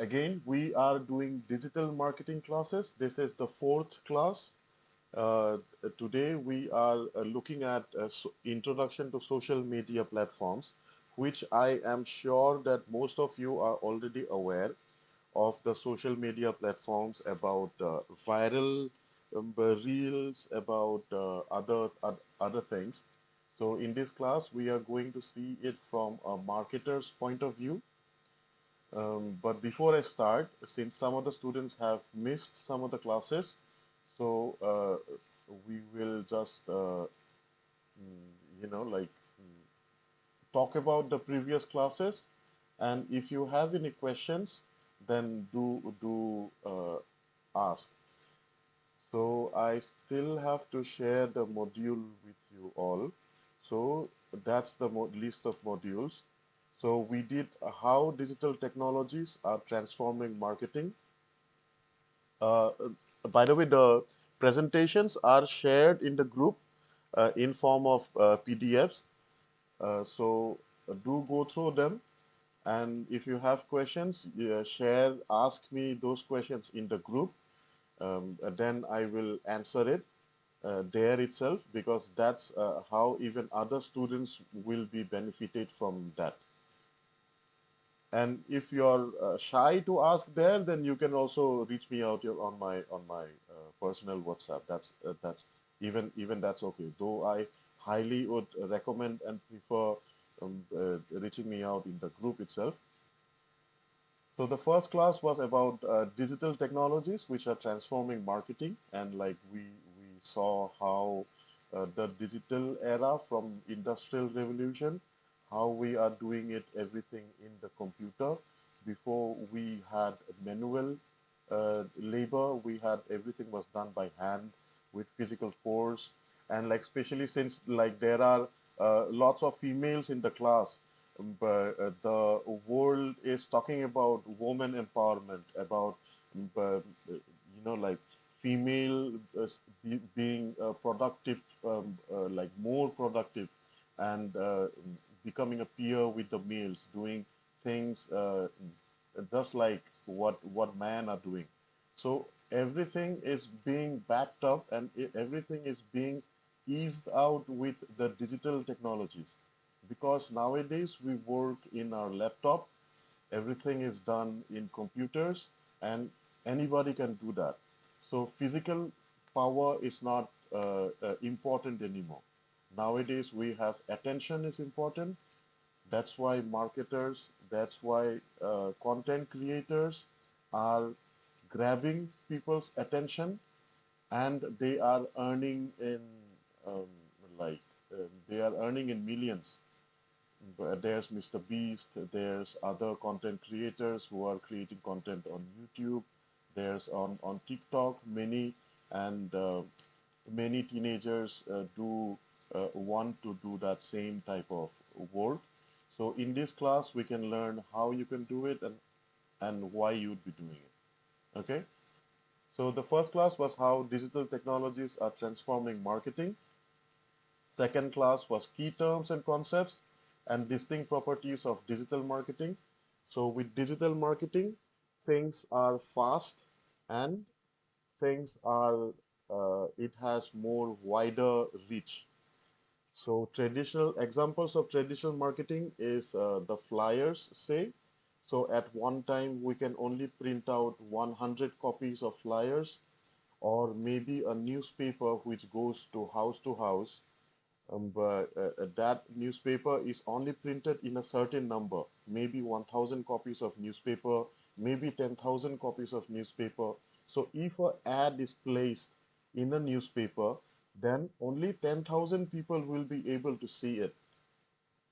Again, we are doing digital marketing classes. This is the fourth class. Today, we are looking at introduction to social media platforms, which I am sure that most of you are already aware of the social media platforms about viral reels, about other things. So in this class, we are going to see it from a marketer's point of view. But before I start, since some of the students have missed some of the classes, so we will just, like talk about the previous classes. And if you have any questions, then do ask. So I still have to share the module with you all. So that's the list of modules. So we did how digital technologies are transforming marketing. Uh, by the way, the presentations are shared in the group in form of PDFs. Do go through them. And if you have questions, ask me those questions in the group. Then I will answer it there itself because that's how even other students will be benefited from that. And if you're shy to ask there, then you can also reach me out on my personal WhatsApp. That's even that's okay. Though I highly would recommend and prefer reaching me out in the group itself. So the first class was about digital technologies which are transforming marketing, and like we saw how the digital era from industrial revolution, how we are doing it everything in the computer. Before we had manual labor, we had everything was done by hand with physical force, and like especially since like there are lots of females in the class, but the world is talking about woman empowerment, about like female being productive, like more productive, and becoming a peer with the males, doing things just like what men are doing. So everything is being backed up, and everything is being eased out with the digital technologies because nowadays we work in our laptop, everything is done in computers, and anybody can do that. So physical power is not important anymore. Nowadays we have attention is important. That's why marketers, that's why content creators are grabbing people's attention, and they are earning in um, like they are earning in millions. There's Mr. Beast, there's other content creators who are creating content on YouTube, there's on TikTok, and many teenagers do want to do that same type of work. So in this class, we can learn how you can do it and why you'd be doing it. Okay? So the first class was how digital technologies are transforming marketing. Second class was key terms and concepts and distinct properties of digital marketing. So with digital marketing, things are fast and things are it has more wider reach. So traditional examples of traditional marketing is the flyers say. So at one time we can only print out 100 copies of flyers, or maybe a newspaper which goes to house, but that newspaper is only printed in a certain number, maybe 1,000 copies of newspaper, maybe 10,000 copies of newspaper. So if an ad is placed in a newspaper, then only 10,000 people will be able to see it.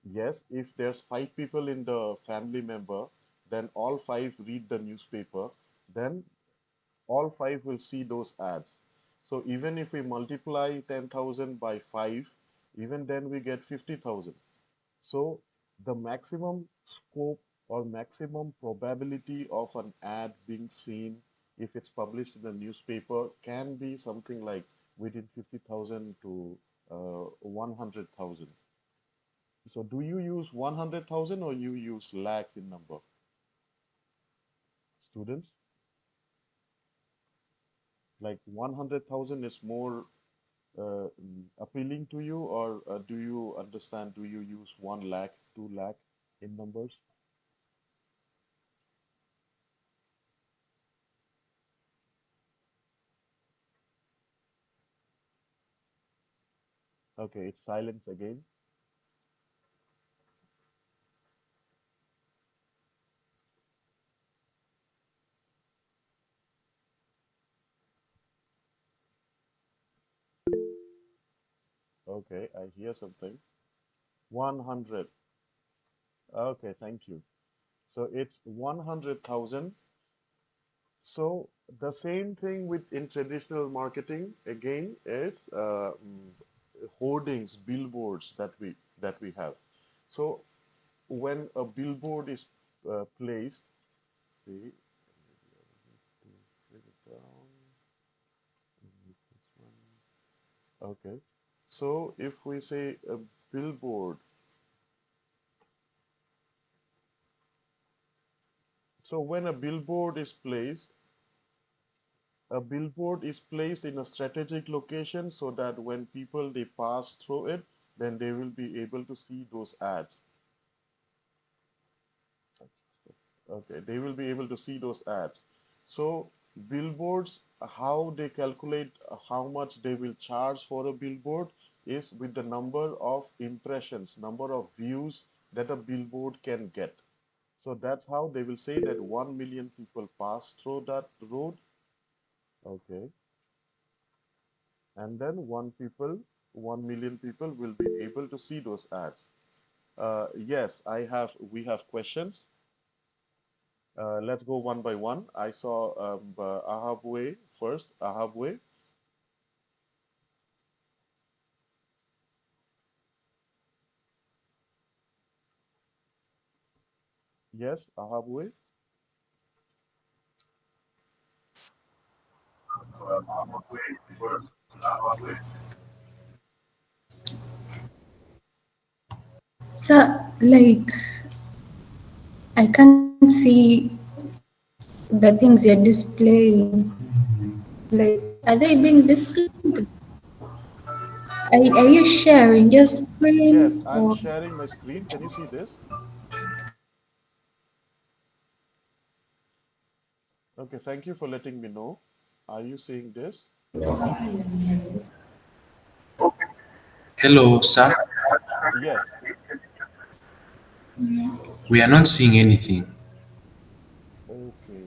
Yes, if there's five people in the family member, then all five read the newspaper, then all five will see those ads. So even if we multiply 10,000 by 5, even then we get 50,000. So the maximum scope or maximum probability of an ad being seen if it's published in a newspaper can be something like within 50,000 to 100,000. So do you use 100,000 or you use lakhs in number? students? Like 100,000 is more appealing to you, or do you understand? Do you use 1 lakh, 2 lakh in numbers? Okay, it's silence again. Okay, I hear something. 100. Okay, thank you. So it's 100,000. So the same thing with in traditional marketing again is hoardings, billboards that we have. So when a billboard is placed, see, bring it down. This one. Okay. So if we say a billboard, so when a billboard is placed in a strategic location so that when people they pass through it, then they will be able to see those ads. Okay, they will be able to see those ads. So billboards, how they calculate how much they will charge for a billboard is with the number of impressions, number of views that a billboard can get. So that's how they will say that 1 million people pass through that road. Okay. And then 1 million people will be able to see those ads. Yes, we have questions. Let's go one by one. I saw Ahabwe first. Ahabwe. Yes, Ahabwe. So, like, I can't see the things you're displaying. Like, are they being displayed? Are you sharing your Yes, screen I'm or? sharing my screen. Can you see this? Okay, thank you for letting me know. Are you seeing this? Hello, sir. Yes. We are not seeing anything. Okay.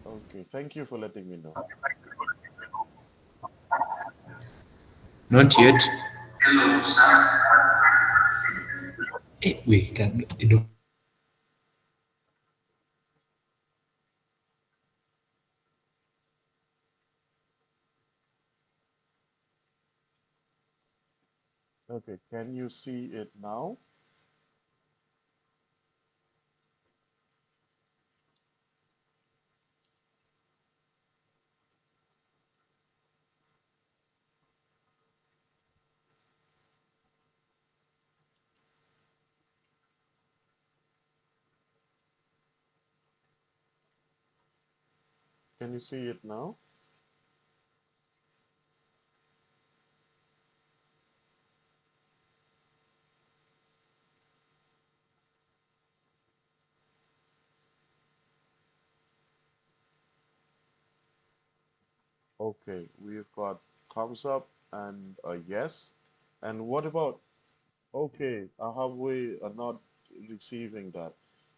Okay. Thank you for letting me know. Not yet. Wait, Okay. Can you see it now? Can you see it now? Okay. We've got thumbs up and a yes. And what about, okay, Ahabwe are not receiving that.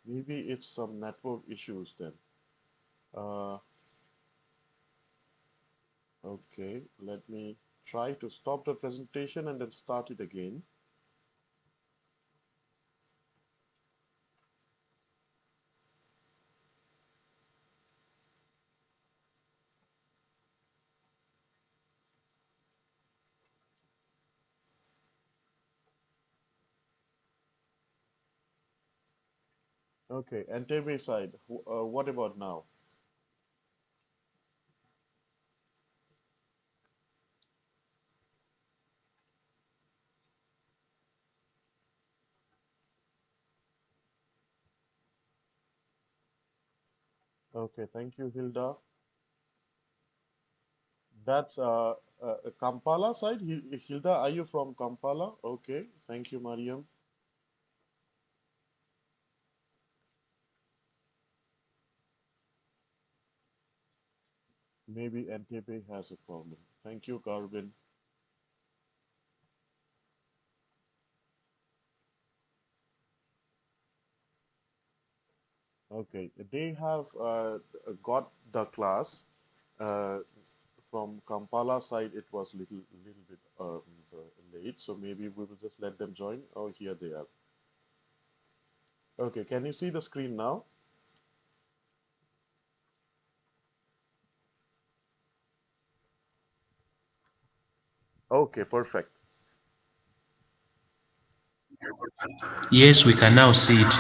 Maybe it's some network issues then. Uh, okay, let me try to stop the presentation and then start it again. Okay, Entebbe side, what about now? Okay, thank you, Hilda. That's Kampala side. Hilda, are you from Kampala? Okay, thank you, Mariam. Maybe Entebbe has a problem. Thank you, Garvin. Okay, they have got the class uh, from Kampala side. It was little bit late, so maybe we will just let them join. Oh, here they are. Okay, can you see the screen now? Okay, perfect. Yes, we can now see it.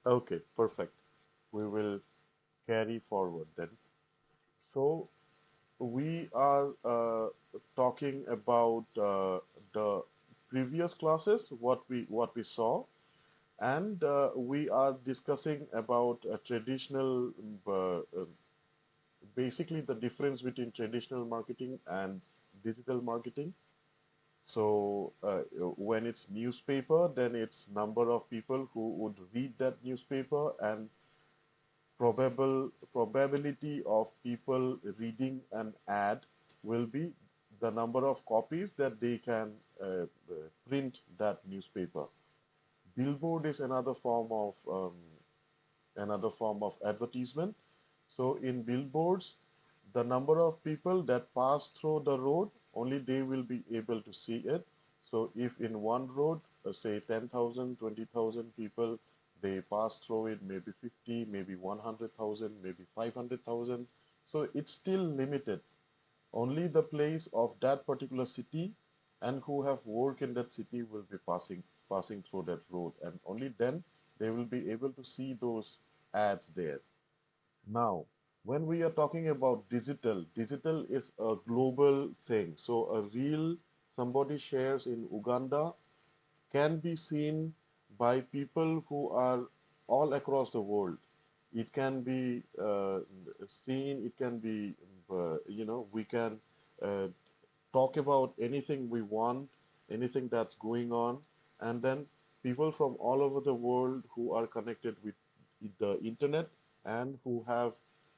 Okay, perfect. We will carry forward then. So we are talking about the previous classes, what we saw, and we are discussing about traditional, basically the difference between traditional marketing and digital marketing. So when it's newspaper, then it's number of people who would read that newspaper and probability of people reading an ad will be the number of copies that they can print that newspaper. Billboard is another form of advertisement. So in billboards, the number of people that pass through the road, only they will be able to see it. So if in one road, say 10,000, 20,000 people, they pass through it, maybe 50, maybe 100,000, maybe 500,000. So it's still limited. Only the place of that particular city and who have work in that city will be passing through that road, and only then they will be able to see those ads there. Now, when we are talking about digital, digital is a global thing. So a reel somebody shares in Uganda can be seen by people who are all across the world. It can be seen, it can be, we can uh, talk about anything we want, anything that's going on, and then people from all over the world who are connected with the internet and who have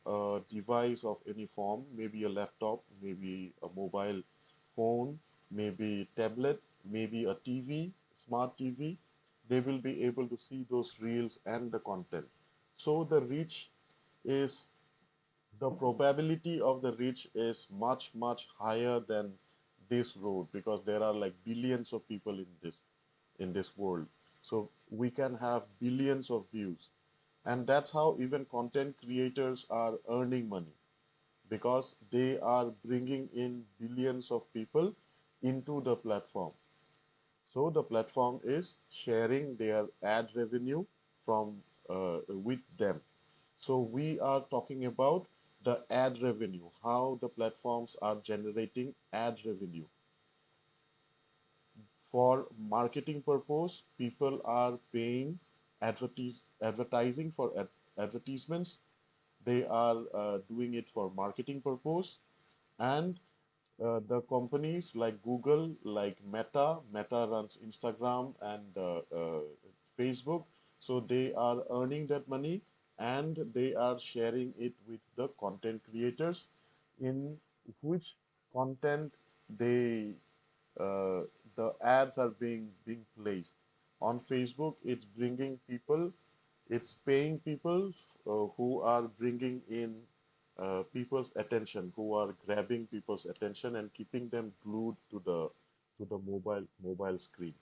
a device of any form, maybe a laptop, maybe a mobile phone, maybe tablet, maybe a TV, smart TV, they will be able to see those reels and the content. So the reach is the probability of the reach is much much higher than this road, because there are like billions of people in this world. So we can have billions of views, and that's how even content creators are earning money, because they are bringing in billions of people into the platform. So the platform is sharing their ad revenue from with them. So we are talking about the ad revenue, how the platforms are generating ad revenue. For marketing purpose, people are paying advertising for advertisements. They are doing it for marketing purpose, and the companies like Google, like Meta runs Instagram and Facebook, so they are earning that money and they are sharing it with the content creators, in which content they uh, the ads are being placed on Facebook. It's bringing people, it's paying people who are bringing in people's attention, who are grabbing people's attention and keeping them glued to the mobile screen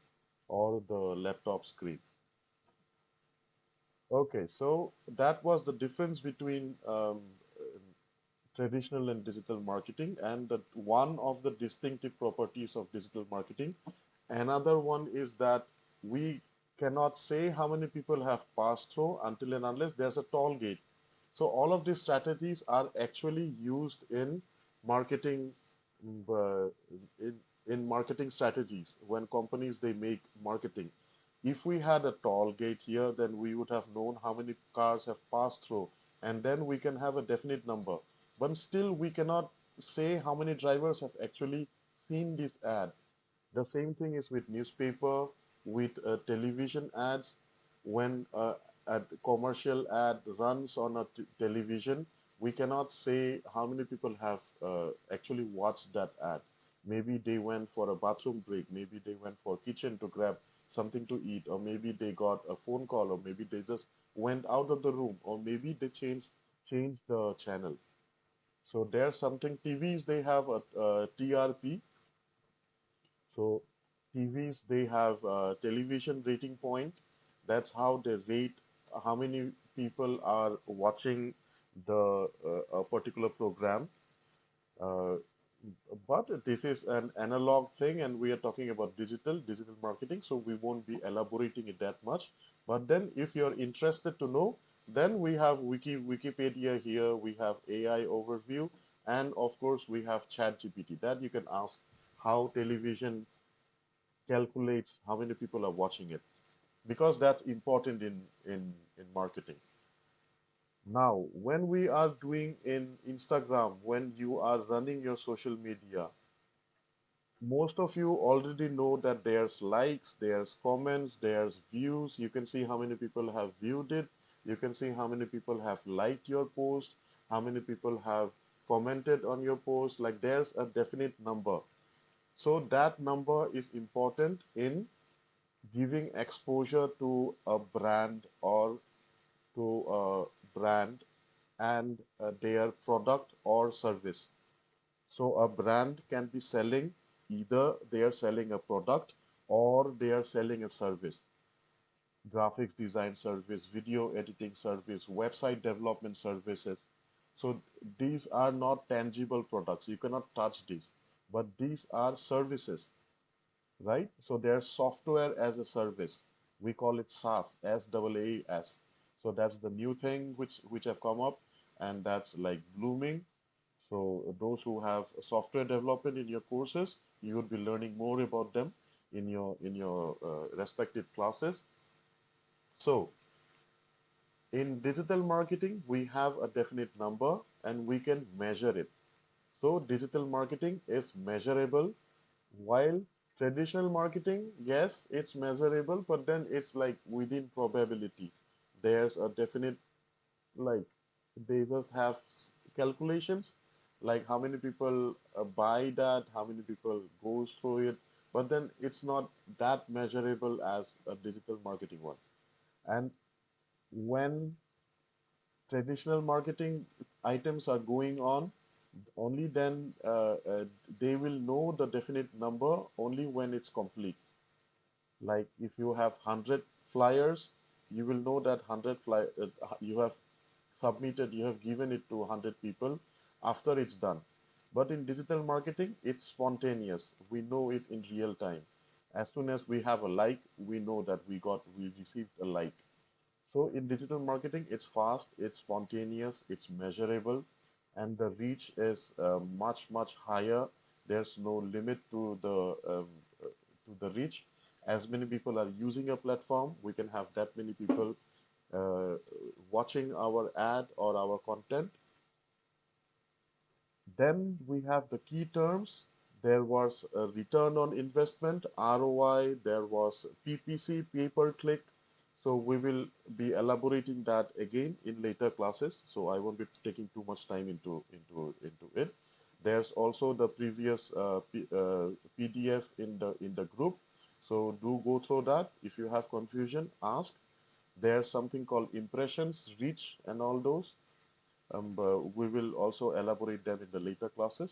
or the laptop screen. Okay, so that was the difference between traditional and digital marketing, and that one of the distinctive properties of digital marketing. Another one is that we cannot say how many people have passed through until and unless there's a toll gate. So all of these strategies are actually used in marketing, mm, uh, in marketing strategies when companies they make marketing. If we had a toll gate here, then we would have known how many cars have passed through. and then we can have a definite number. But still, we cannot say how many drivers have actually seen this ad. The same thing is with newspaper, with television ads. When a commercial ad runs on a television, we cannot say how many people have actually watched that ad. Maybe they went for a bathroom break, maybe they went for kitchen to grab something to eat, or maybe they got a phone call, or maybe they just went out of the room, or maybe they changed the channel. So there's something. TVs, they have a TRP. So TVs, they have television rating point. That's how they rate how many people are watching the a particular program. Uh, but this is an analog thing, and we are talking about digital marketing, so we won't be elaborating it that much. But then, if you're interested to know, then we have Wikipedia here, we have AI overview, and of course, we have ChatGPT that you can ask how television calculates how many people are watching it, because that's important in marketing. Now, when we are doing in Instagram, when you are running your social media, most of you already know that there's likes, there's comments, there's views. You can see how many people have viewed it. You can see how many people have liked your post, how many people have commented on your post. Like, there's a definite number. So that number is important in giving exposure to a brand, or to a brand and their product or service. So a brand can be selling, either they are selling a product or they are selling a service, graphics design service, video editing service, website development services. So these are not tangible products. You cannot touch these, but these are services, right? So there's software as a service. We call it SaaS, SaaS. So that's the new thing which have come up, and that's like blooming. So those who have software development in your courses, you would be learning more about them in your respective classes. So in digital marketing, we have a definite number and we can measure it. So digital marketing is measurable, while traditional marketing, yes, it's measurable, but then it's like within probability. There's a definite, like, they just have calculations, like how many people buy that, how many people goes through it, but then it's not that measurable as a digital marketing one. And when traditional marketing items are going on, only then they will know the definite number only when it's complete. Like if you have 100 flyers, you will know that 100 you have submitted, you have given it to 100 people after it's done. But in digital marketing, it's spontaneous. We know it in real time. As soon as we have a like, we know that we received a like. So in digital marketing, it's fast, it's spontaneous, it's measurable, and the reach is much higher. There's no limit to the reach. As many people are using a platform, we can have that many people uh, watching our ad or our content. Then we have the key terms. There was a return on investment, ROI. There was PPC, pay per click. So we will be elaborating that again in later classes. So I won't be taking too much time into it. There's also the previous PDF in the group. So do go through that. If you have confusion, ask. There's something called impressions, reach, and all those. But we will also elaborate them in the later classes.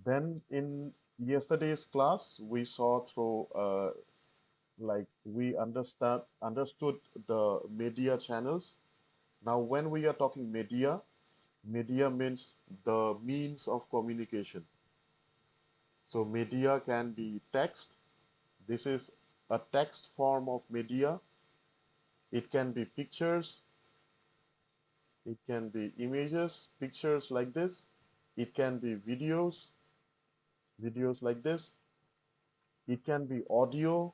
Then in yesterday's class, we saw through like we understood the media channels. Now, when we are talking media, media means the means of communication. So media can be text. This is a text form of media. It can be pictures. It can be images, pictures like this. It can be videos, videos like this. It can be audio,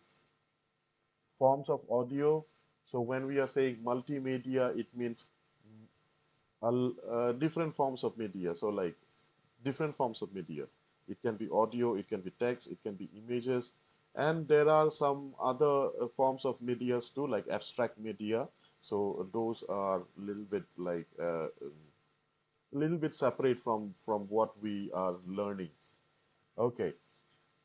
forms of audio. So when we are saying multimedia, it means different forms of media. So like different forms of media. It can be audio, it can be text, it can be images, and there are some other forms of medias too, like abstract media. So those are a little bit separate from what we are learning. Okay.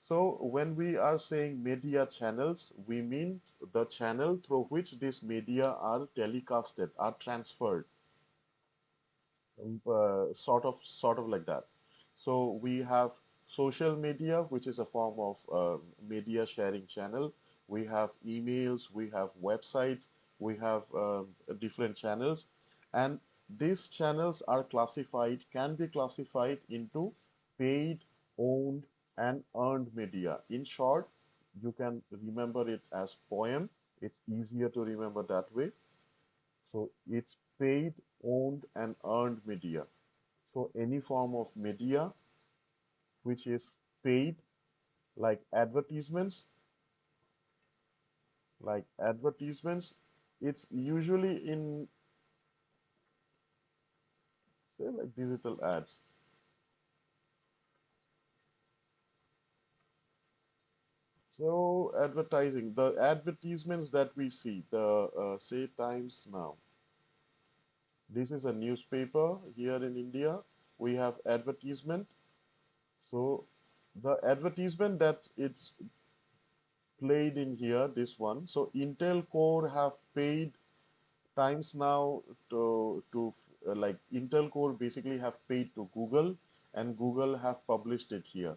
So when we are saying media channels, we mean the channel through which these media are telecasted, are transferred, sort of like that. So we have social media, which is a form of media sharing channel. We have emails, we have websites, we have different channels, and these channels are classified, can be classified into paid, owned, and earned media. In short, you can remember it as poem. It's easier to remember that way. So it's paid, owned, and earned media. So any form of media which is paid, like advertisements, it's usually in, say, like digital ads. So advertising, the advertisements that we see, the say Times Now. This is a newspaper here in India. We have advertisement. So the advertisement that it's played in here, this one. So Intel Core have paid Times Now to like Intel Core basically have paid to Google, and Google have published it here.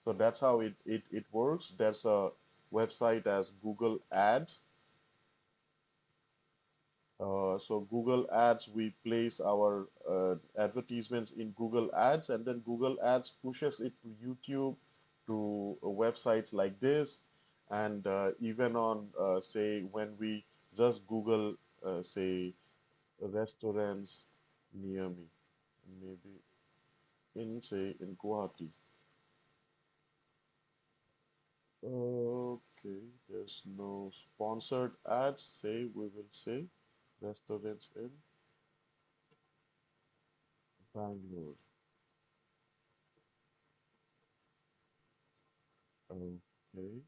So that's how it works. There's a website as Google Ads. So Google Ads, we place our advertisements in Google Ads, and then Google Ads pushes it to YouTube, to websites like this, and even on say when we just Google say restaurants near me, maybe in say in Guwahati. Okay, there's no sponsored ads. Say we will say restaurants in Bangalore. Okay.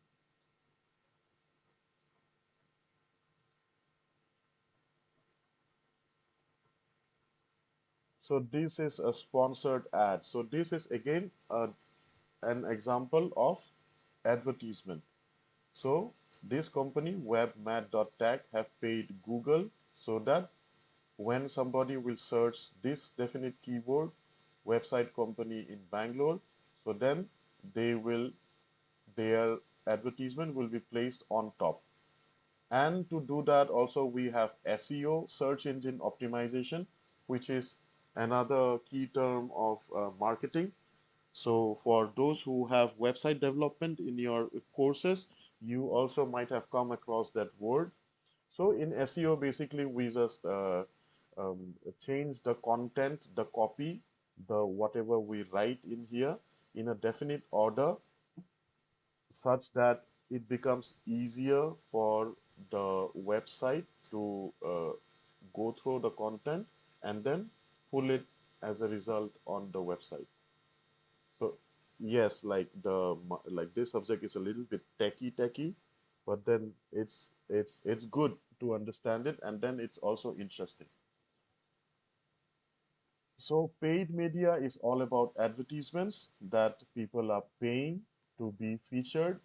So this is a sponsored ad. So this is again an example of advertisement. So this company webmat.tech have paid Google so that when somebody will search this definite keyword, website company in Bangalore, so then they will their advertisement will be placed on top. And to do that, also we have SEO, search engine optimization, which is another key term of marketing. So for those who have website development in your courses, you also might have come across that word. So in SEO, basically we just um, change the content, the copy, the whatever we write in here in a definite order such that it becomes easier for the website to go through the content and then pull it as a result on the website. So yes, like like this subject is a little bit techy, but then it's good to understand it, and then it's also interesting. So paid media is all about advertisements that people are paying to be featured.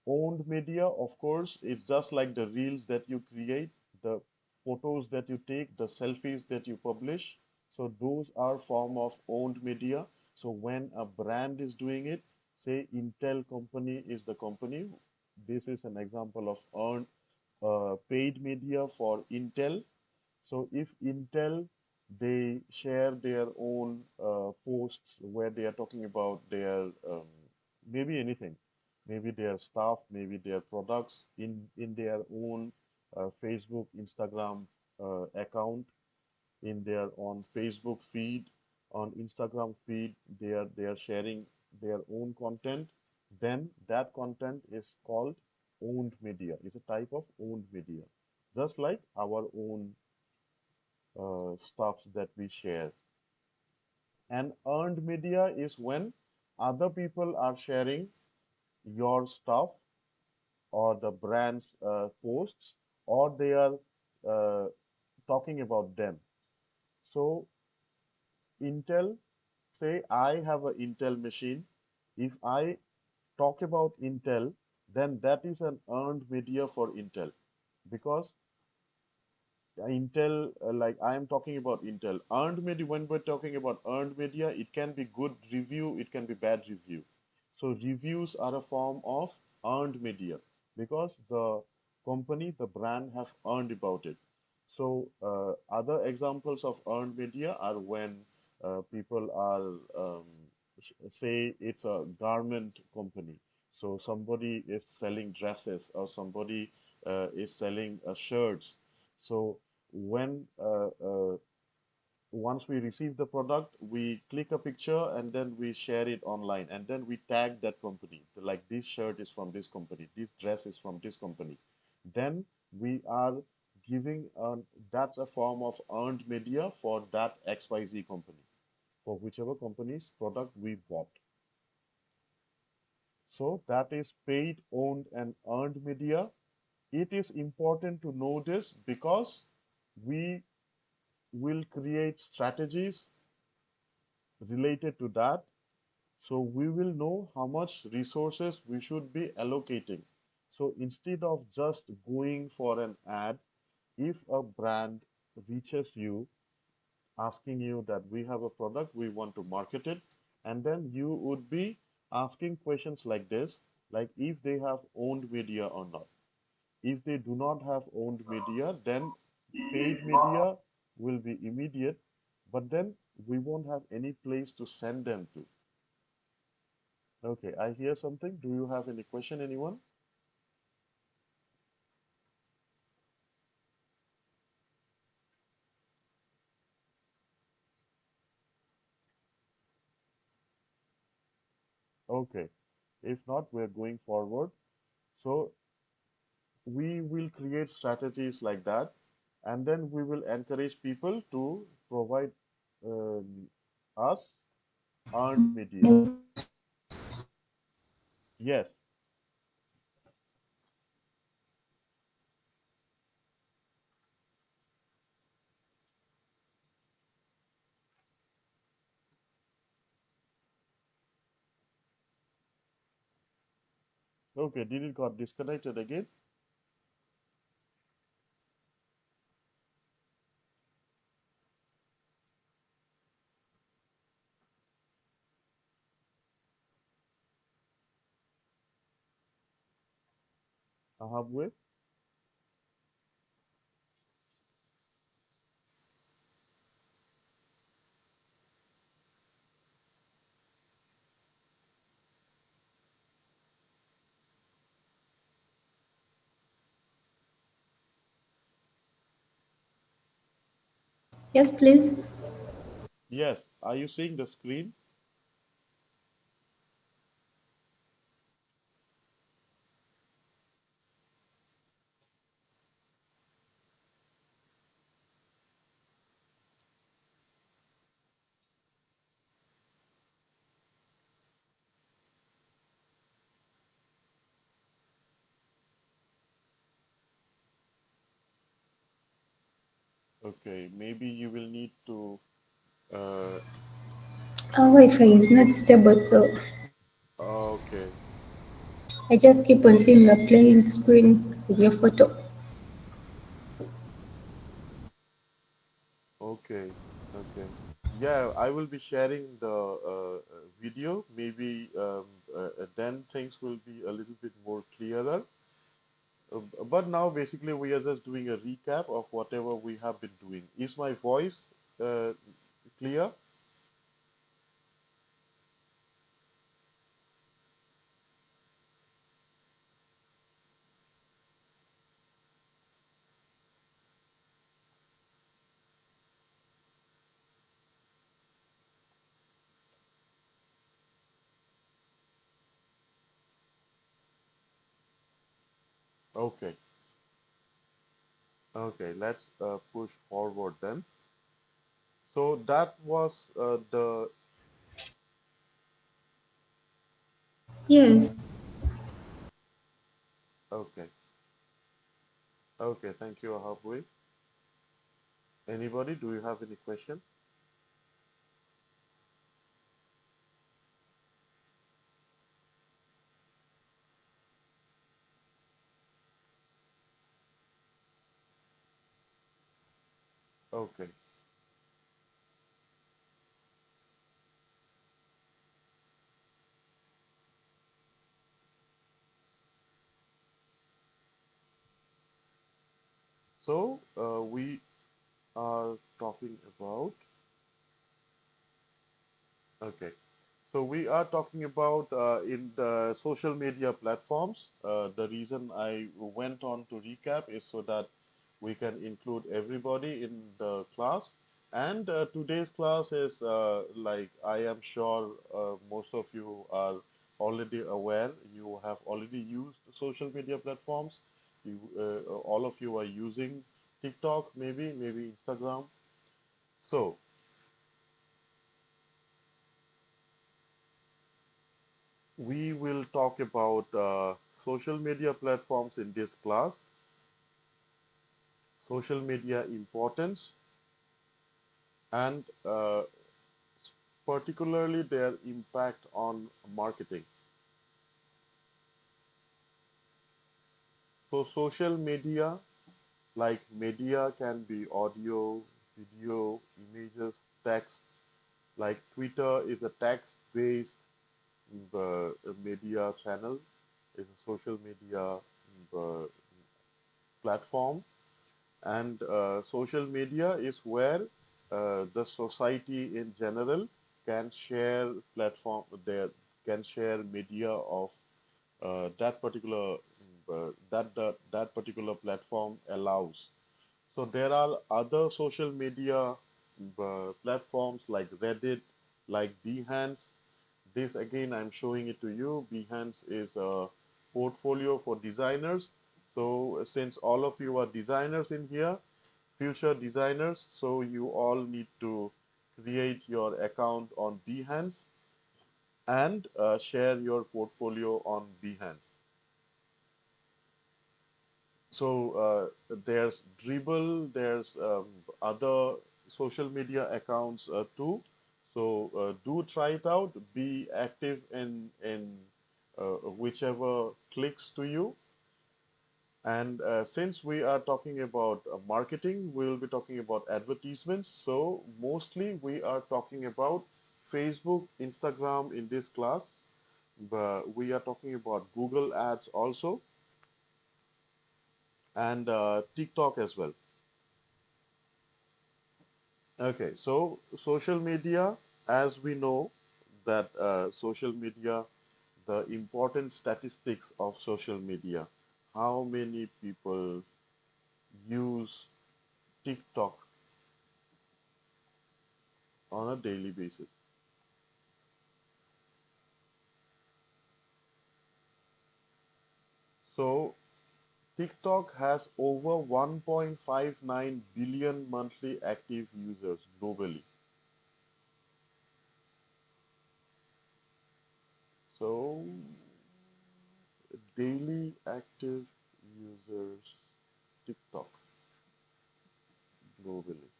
Owned media, of course, is just like the reels that you create, the photos that you take, the selfies that you publish. So those are form of owned media. So when a brand is doing it, say Intel company is the company. This is an example of earned paid media for Intel. So if Intel they share their own posts where they are talking about their maybe anything, maybe their stuff, maybe their products in their own Facebook, Instagram account, in their on Facebook feed, on Instagram feed, they are sharing their own content. Then that content is called owned media. It's a type of owned media. just like our own stuffs that we share. And earned media is when other people are sharing your stuff or the brand's posts, or they are uh, talking about them. So Intel, say I have an Intel machine. If I talk about Intel, then that is an earned media for Intel, because Intel, like I am talking about Intel. Earned media, when we're talking about earned media, it can be good review, it can be bad review. So reviews are a form of earned media because the company, the brand have earned about it. So other examples of earned media are when people are, say it's a garment company. So somebody is selling dresses, or somebody is selling shirts. So when once we receive the product, we click a picture and then we share it online, and then we tag that company. Like, this shirt is from this company, this dress is from this company. Then we are giving that's a form of earned media for that XYZ company, for whichever company's product we bought. So that is paid, owned, and earned media. It is important to know this because we will create strategies related to that. So we will know how much resources we should be allocating. So instead of just going for an ad, if a brand reaches you asking you that we have a product, we want to market it, and then you would be asking questions like this, like if they have owned media or not. If they do not have owned media, then paid media will be immediate, but then we won't have any place to send them to. Okay, I hear something. Do you have any question, anyone? Okay, if not, we're going forward. So we will create strategies like that, and then we will encourage people to provide us earned media. Yes. Okay, did it got disconnected again? Halfway? Yes, please. Yes. Are you seeing the screen? Okay, maybe you will need to. Uh, Our Wi-Fi is not stable, so okay, I just keep on seeing a plain screen with your photo. okay, okay. Yeah, I will be sharing the video. Maybe then things will be a little bit more clearer. But now, basically, we are just doing a recap of whatever we have been doing. Is my voice uh, clear? Okay. Okay, let's push forward then. So that was the Yes, okay. Okay, thank you, Ahabwe. Anybody, do you have any questions? Okay, so we are talking about, okay, so we are talking about in the social media platforms. The reason I went on to recap is so that we can include everybody in the class. And today's class is like I am sure most of you are already aware. You have already used social media platforms. All of you are using TikTok, maybe Instagram. So we will talk about social media platforms in this class, social media importance, and particularly their impact on marketing. So, social media, like media, can be audio, video, images, text. Like Twitter is a text-based media channel, is a social media uh, platform. And social media is where the society in general can share platform there can share media of that particular that particular platform allows. So there are other social media platforms like Reddit, like Behance. This again, I'm showing it to you. Behance is a portfolio for designers. So since all of you are designers in here, future designers, so you all need to create your account on Behance and share your portfolio on Behance. So there's Dribble, there's other social media accounts too. So do try it out. Be active whichever clicks to you. And since we are talking about marketing, we'll be talking about advertisements. So mostly we are talking about Facebook, Instagram in this class, but we are talking about Google Ads also and TikTok as well. Okay, so social media, as we know that social media, the important statistics of social media, how many people use TikTok on a daily basis. So TikTok has over 1.59 billion monthly active users globally. So daily active users TikTok globally.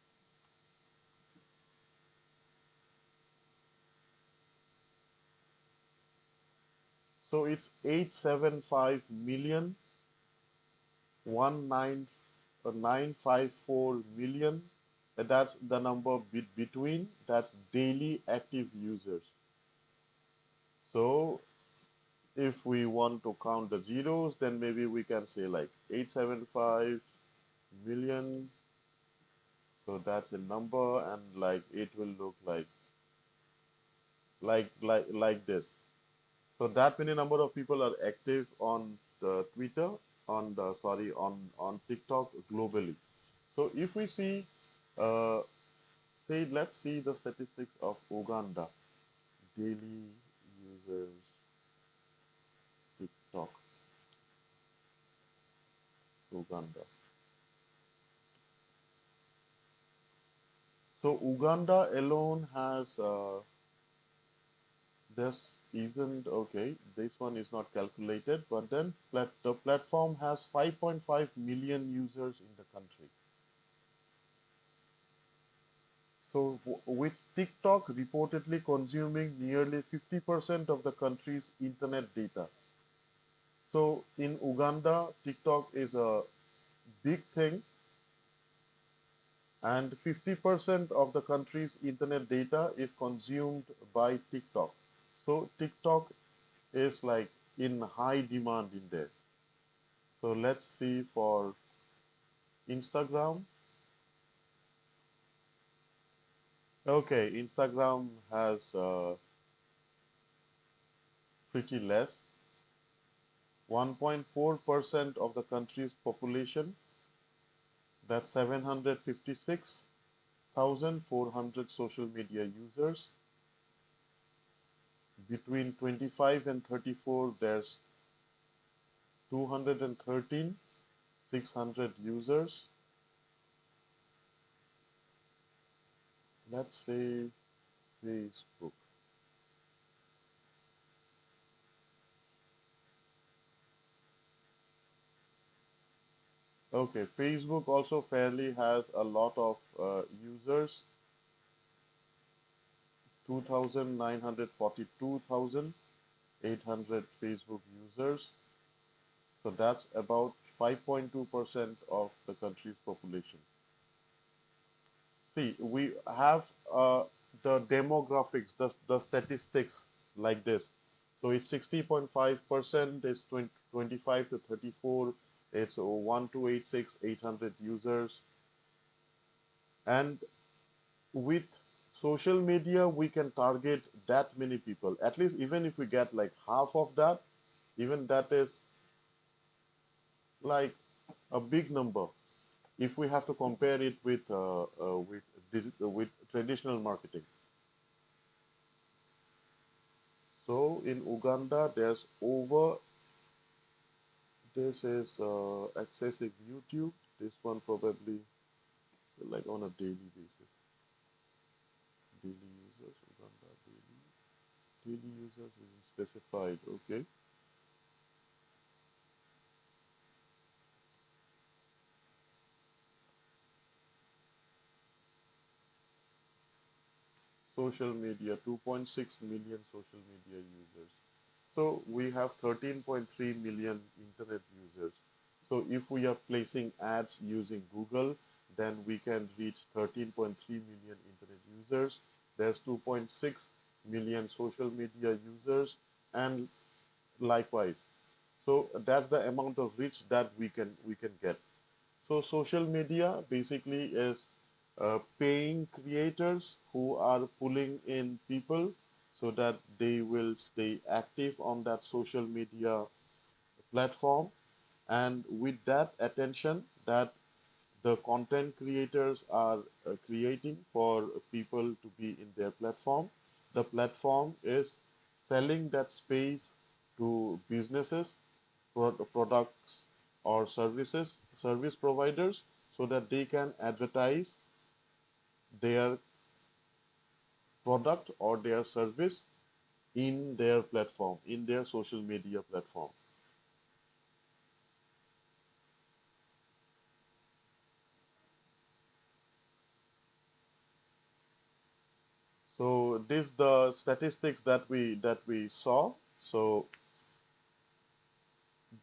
So it's 875 million, 954 million. That's the number between. That's daily active users. So if we want to count the zeros, then maybe we can say like 875 million. So that's a number, and like it will look like this. So that many number of people are active on the Twitter, on the sorry on TikTok globally. So if we see, uh, say let's see the statistics of Uganda daily users TikTok Uganda. So Uganda alone has this isn't okay. This one is not calculated, but then the platform has 5.5 million users in the country. So with TikTok reportedly consuming nearly 50% of the country's internet data. So in Uganda, TikTok is a big thing, and 50% of the country's internet data is consumed by TikTok. So TikTok is like in high demand in there. So let's see for Instagram. Okay, Instagram has pretty less, 1.4% of the country's population. That's 756,400 social media users. Between 25 and 34, there's 213,600 users. Let's say Facebook. Okay, Facebook also fairly has a lot of users, 2,942,800 Facebook users. So that's about 5.2% of the country's population. See, we have the demographics, the statistics like this. So it's 60.5%, it's 25 to 34, it's 1286, 800 users. And with social media, we can target that many people. At least even if we get like half of that, even that is like a big number if we have to compare it with traditional marketing. So in Uganda, there's over this is accessing YouTube. This one probably like on a daily basis. Daily users, Uganda daily users is specified. Okay, social media, 2.6 million social media users. So we have 13.3 million internet users. So if we are placing ads using Google, then we can reach 13.3 million internet users. There's 2.6 million social media users, and likewise. So that's the amount of reach that we can get. So social media basically is paying creators who are pulling in people so that they will stay active on that social media platform. And with that attention that the content creators are creating for people to be in their platform, the platform is selling that space to businesses, products or service providers, so that they can advertise their product or their service in their platform, in their social media platform. So this the statistics that we saw. So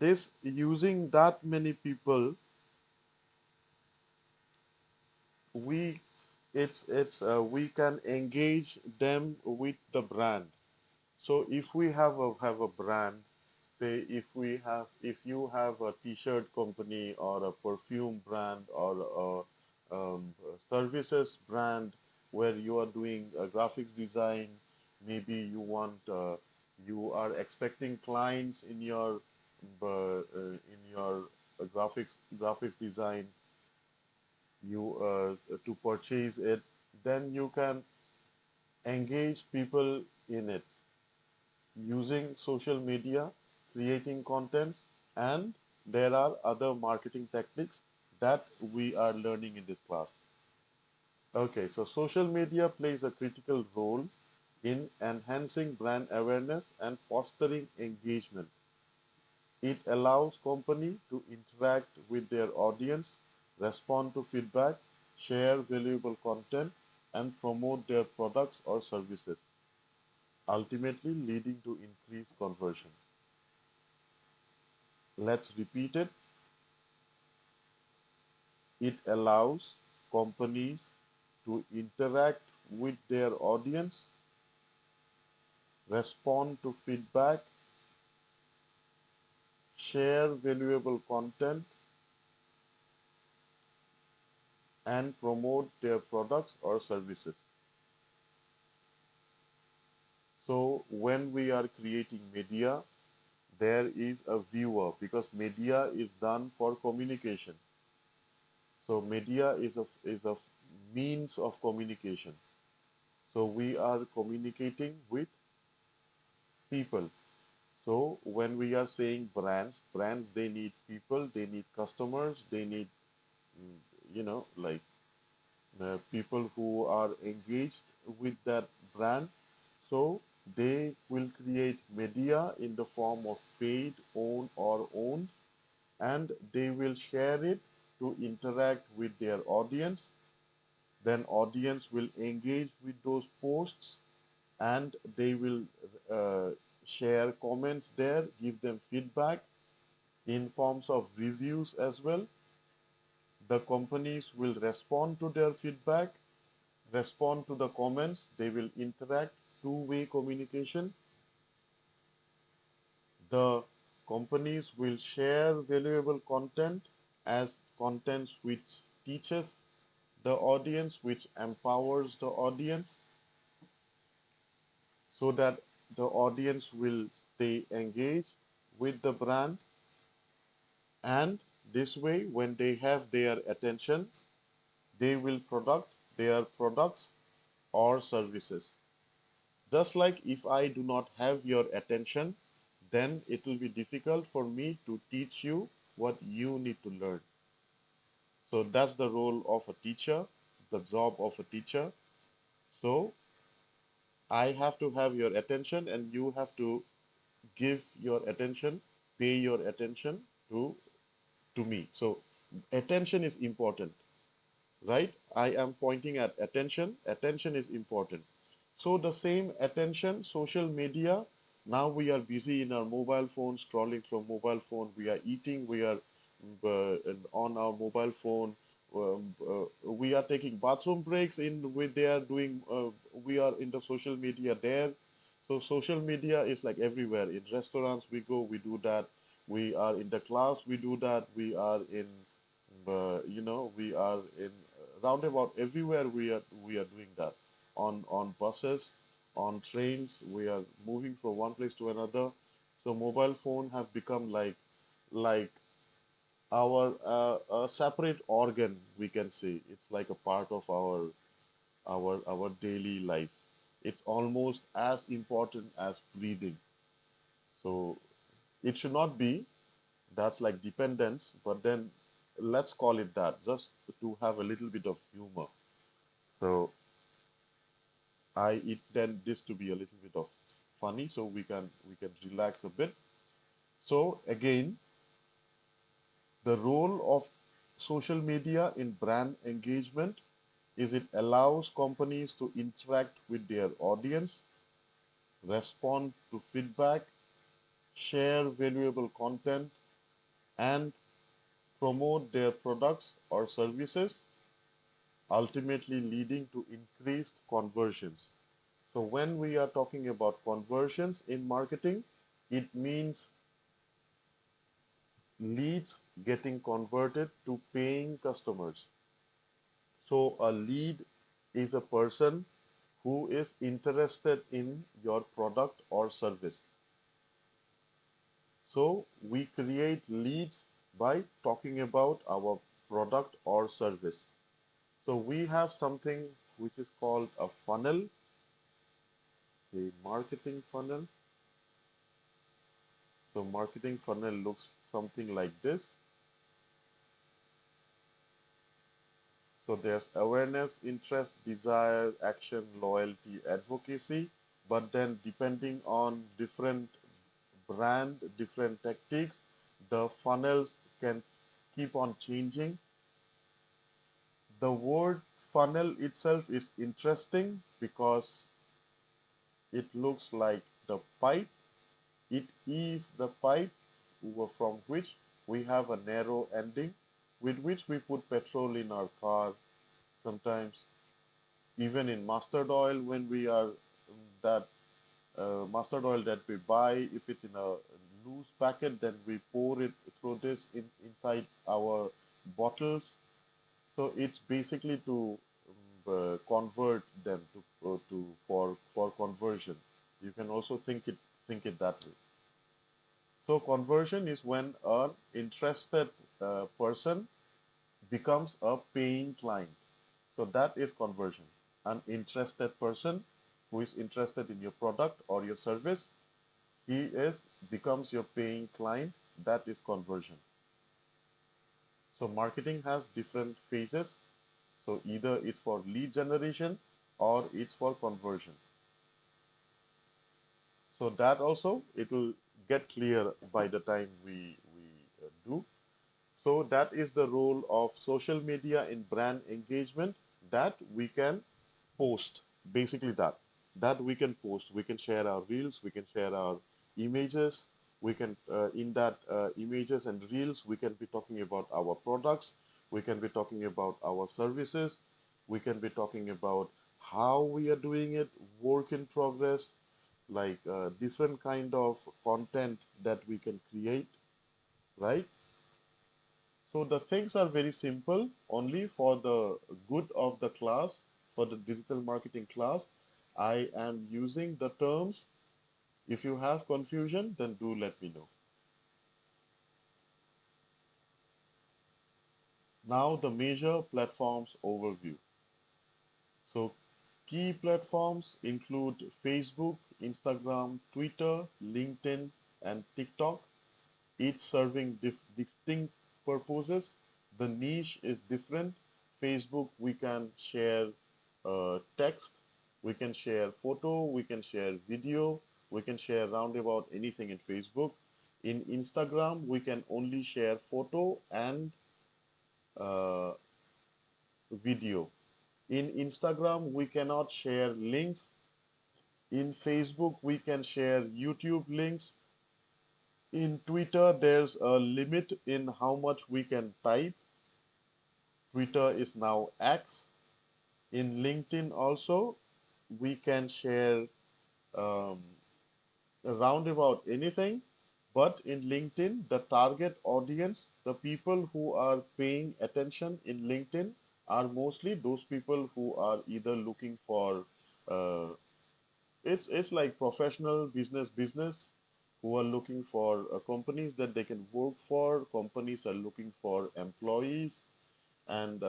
this using that many people, we we can engage them with the brand. So if we have a brand, say if you have a t-shirt company or a perfume brand or a services brand where you are doing graphics design, maybe you are expecting clients in your graphics design you to purchase it, then you can engage people in it using social media, creating content, and there are other marketing techniques that we are learning in this class. Okay, so social media plays a critical role in enhancing brand awareness and fostering engagement. It allows company to interact with their audience, respond to feedback, share valuable content, and promote their products or services, ultimately leading to increased conversion. Let's repeat it. It allows companies to interact with their audience, respond to feedback, share valuable content, and promote their products or services. So when we are creating media, there is a viewer because media is done for communication. So media is a means of communication. So we are communicating with people. So when we are saying brands they need people, they need customers, they need mm, like people who are engaged with that brand. So they will create media in the form of paid, owned, or owned, and they will share it to interact with their audience. Then audience will engage with those posts, and they will share comments there, give them feedback in forms of reviews as well. The companies will respond to their feedback, respond to the comments, they will interact, two-way communication. The companies will share valuable content as contents which teaches the audience, which empowers the audience, so that the audience will stay engaged with the brand. And this way, when they have their attention, they will product their products or services. Just like if I do not have your attention, then it will be difficult for me to teach you what you need to learn. So that's the role of a teacher, the job of a teacher. So I have to have your attention, and you have to give your attention, pay your attention to me. So attention is important, right? I am pointing at attention. Attention is important. So the same attention, social media. Now we are busy in our mobile phone, scrolling through mobile phone. We are eating. We are on our mobile phone. We are taking bathroom breaks. In with they are doing. We are in the social media there. So social media is like everywhere. In restaurants we go, we do that. We are in the class, we do that. We are in, we are in roundabout everywhere. We are doing that. On buses, on trains, we are moving from one place to another. So mobile phone have become like our a separate organ. We can say it's like a part of our daily life. It's almost as important as breathing. So it should not be. That's like dependence, but then let's call it that just to have a little bit of humor. So I intend this to be a little bit of funny, so we can relax a bit. So again, the role of social media in brand engagement is it allows companies to interact with their audience, respond to feedback, share valuable content, and promote their products or services, ultimately leading to increased conversions. So when we are talking about conversions in marketing, it means leads getting converted to paying customers. So a lead is a person who is interested in your product or service. So we create leads by talking about our product or service. So we have something which is called a funnel, a marketing funnel. So marketing funnel looks something like this. So there's awareness, interest, desire, action, loyalty, advocacy. But then depending on different brand, different tactics, the funnels can keep on changing. The word funnel itself is interesting because it looks like the pipe. It is the pipe from which we have a narrow ending with which we put petrol in our car, sometimes even in mustard oil when we are that mustard oil that we buy, if it's in a loose packet, then we pour it through this inside our bottles. So it's basically to convert them to for conversion. You can also think it that way. So conversion is when an interested person becomes a paying client. So that is conversion. An interested person who is interested in your product or your service, he is becomes your paying client. That is conversion. So marketing has different phases. So either it's for lead generation or it's for conversion. So that also it will get clear by the time we do. So that is the role of social media in brand engagement, that we can post. Basically that we can post. We can share our reels. We can share our images. We can in that images and reels we can be talking about our products. We can be talking about our services. We can be talking about how we are doing it, work in progress, like different kind of content that we can create, right? So the things are very simple, only for the good of the class, for the digital marketing class. I am using the terms. If you have confusion, then do let me know. Now the major platforms overview. So key platforms include Facebook, Instagram, Twitter, LinkedIn, and TikTok, each serving distinct purposes. The niche is different. Facebook, we can share text, we can share photo, we can share video, we can share roundabout anything in Facebook. In Instagram, we can only share photo and uh, video. In Instagram, we cannot share links. In Facebook, we can share YouTube links. In Twitter, there's a limit in how much we can type. Twitter is now X. In LinkedIn also, we can share um, around about anything. But in LinkedIn, the target audience, the people who are paying attention in LinkedIn are mostly those people who are either looking for uh, it's like professional business who are looking for companies that they can work for. Companies are looking for employees, and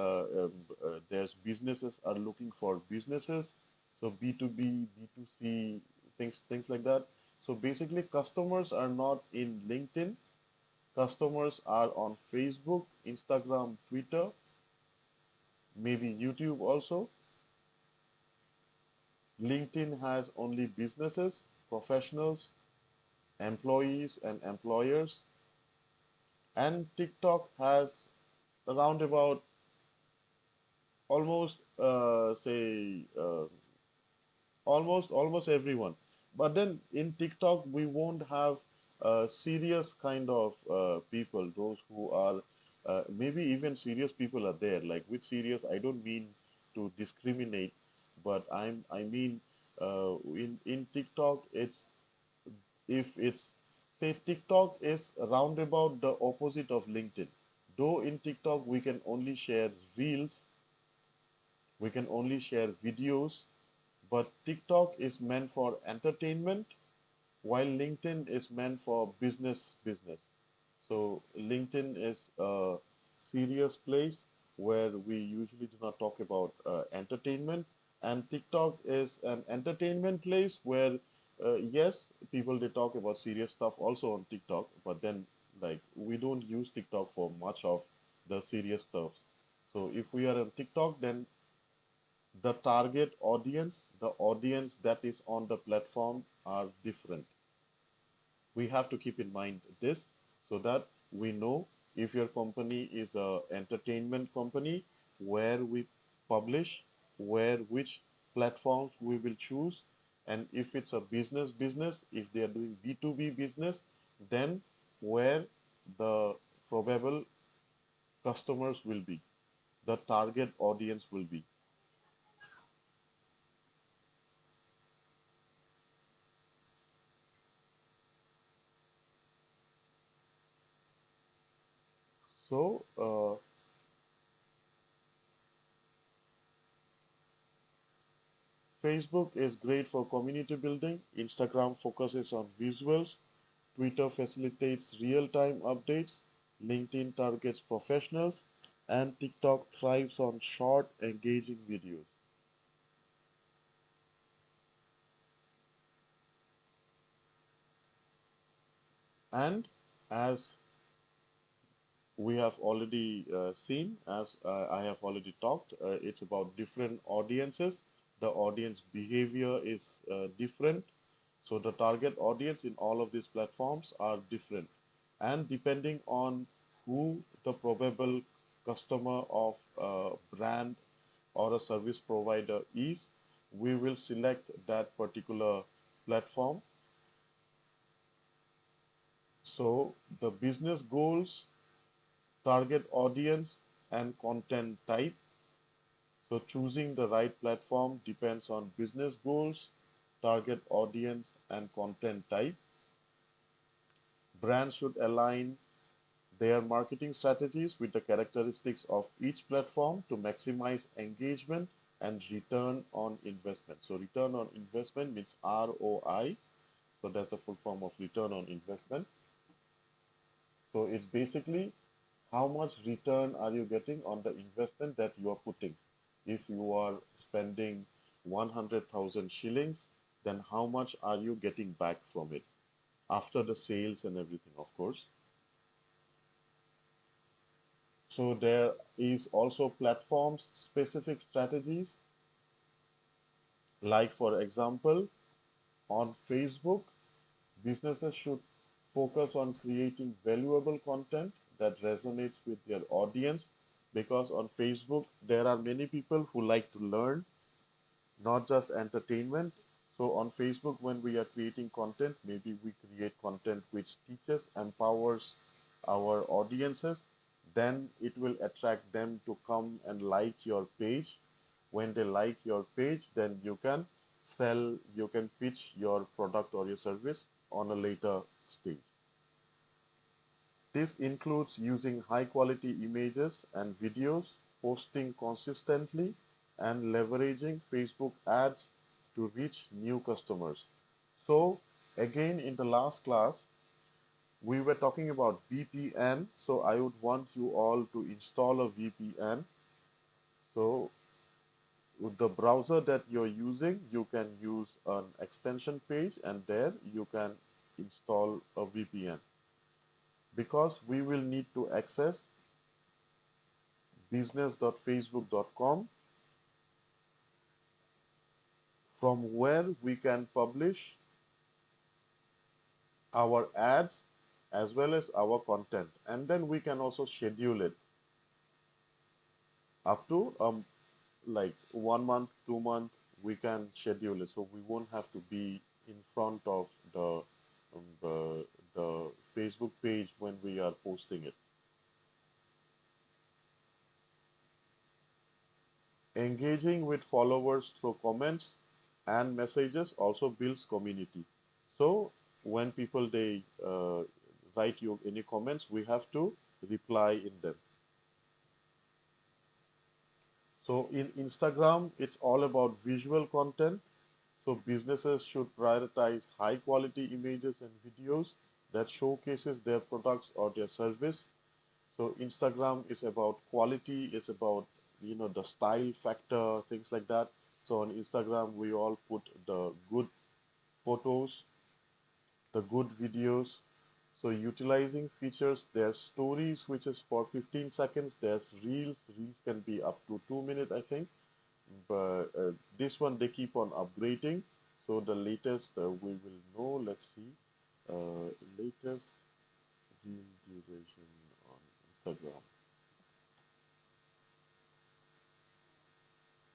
there's businesses are looking for businesses. So B2B, B2C, things like that. So basically, customers are not in LinkedIn. Customers are on Facebook, Instagram, Twitter, maybe YouTube also. LinkedIn has only businesses, professionals, employees, and employers. And TikTok has around about almost say almost everyone. But then in TikTok we won't have serious kind of people, those who are maybe even serious people are there. Like with serious, I don't mean to discriminate, but I mean in TikTok it's if it's say TikTok is roundabout the opposite of LinkedIn. Though in TikTok we can only share reels, we can only share videos, but TikTok is meant for entertainment, while LinkedIn is meant for business. So LinkedIn is a serious place where we usually do not talk about entertainment, and TikTok is an entertainment place where yes, people they talk about serious stuff also on TikTok, but then like we don't use TikTok for much of the serious stuff. So if we are on TikTok, then the target audience, the audience that is on the platform are different. We have to keep in mind this so that we know if your company is a entertainment company, where we publish, where which platforms we will choose, and if it's a business, if they are doing B2B business, then where the probable customers will be, the target audience will be. So Facebook is great for community building. Instagram focuses on visuals. Twitter facilitates real-time updates. LinkedIn targets professionals. And TikTok thrives on short, engaging videos. And as we have already seen, as I have already talked, it's about different audiences. The audience behavior is different. So the target audience in all of these platforms are different. And depending on who the probable customer of a brand or a service provider is, we will select that particular platform. So the business goals, target audience, and content type. So choosing the right platform depends on business goals, target audience, and content type. Brands should align their marketing strategies with the characteristics of each platform to maximize engagement and return on investment. So return on investment means ROI. So that's the full form of return on investment. So it's basically how much return are you getting on the investment that you are putting. If you are spending 100,000 shillings, then how much are you getting back from it after the sales and everything, of course. So there is also platforms specific strategies, like for example, on Facebook, businesses should focus on creating valuable content that resonates with their audience, because on Facebook there are many people who like to learn, not just entertainment. So on Facebook, when we are creating content, maybe we create content which teaches, empowers our audiences, then it will attract them to come and like your page. When they like your page, then you can sell, you can pitch your product or your service on a later stage. This includes using high quality images and videos, posting consistently, and leveraging Facebook ads to reach new customers. So, again, in the last class, we were talking about VPN. So, I would want you all to install a VPN. So, with the browser that you're using, you can use an extension page, and there you can install a VPN, because we will need to access business.facebook.com, from where we can publish our ads as well as our content, and then we can also schedule it up to like 1 month, 2 month, we can schedule it, so we won't have to be in front of the Facebook page when we are posting it. Engaging with followers through comments and messages also builds community. So when people they write you any comments, we have to reply in them. So in Instagram, it's all about visual content. So businesses should prioritize high quality images and videos that showcases their products or their service. So Instagram is about quality, it's about the style factor, things like that. So on Instagram, we all put the good photos, the good videos. So utilizing features, there's stories which is for 15 seconds. There's reels. Reels can be up to 2 minutes, I think. But this one they keep on upgrading. So the latest we will know. Let's see. Latest reel duration on Instagram.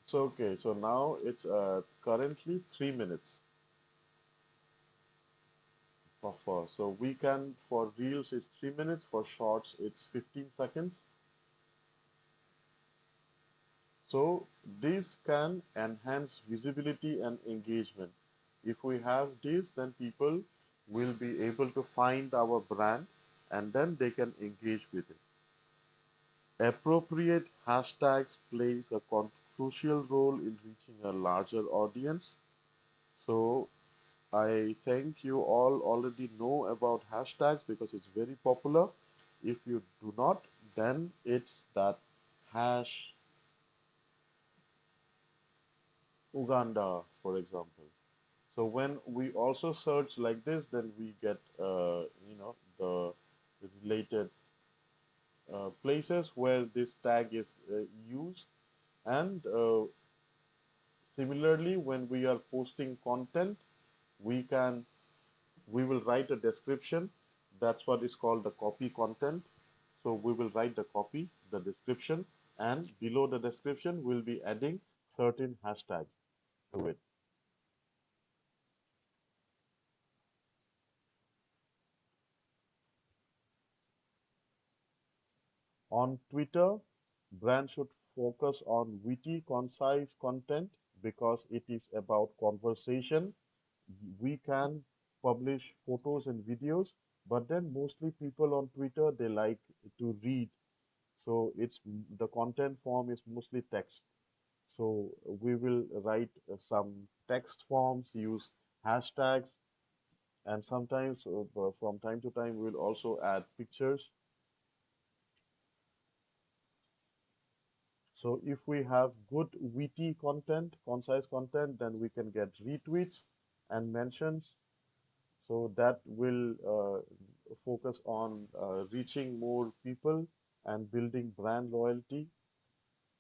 So okay. So now it's currently 3 minutes buffer. So we can for reels it's 3 minutes. For shorts it's 15 seconds. So this can enhance visibility and engagement. If we have this, then people will be able to find our brand and then they can engage with it. Appropriate hashtags plays a crucial role in reaching a larger audience. So I think you all already know about hashtags because it's very popular. If you do not, then it's that hash Uganda, for example. So when we also search like this, then we get, the related places where this tag is used. And similarly, when we are posting content, we can, we will write a description. That's what is called the copy content. So we will write the copy, the description, and below the description, we'll be adding certain hashtags to it. On Twitter, brands should focus on witty, concise content because it is about conversation. We can publish photos and videos, but then mostly people on Twitter they like to read. So it's the content form is mostly text. So we will write some text forms, use hashtags, and sometimes from time to time we'll also add pictures. So if we have good witty content, concise content, then we can get retweets and mentions. So that will focus on reaching more people and building brand loyalty.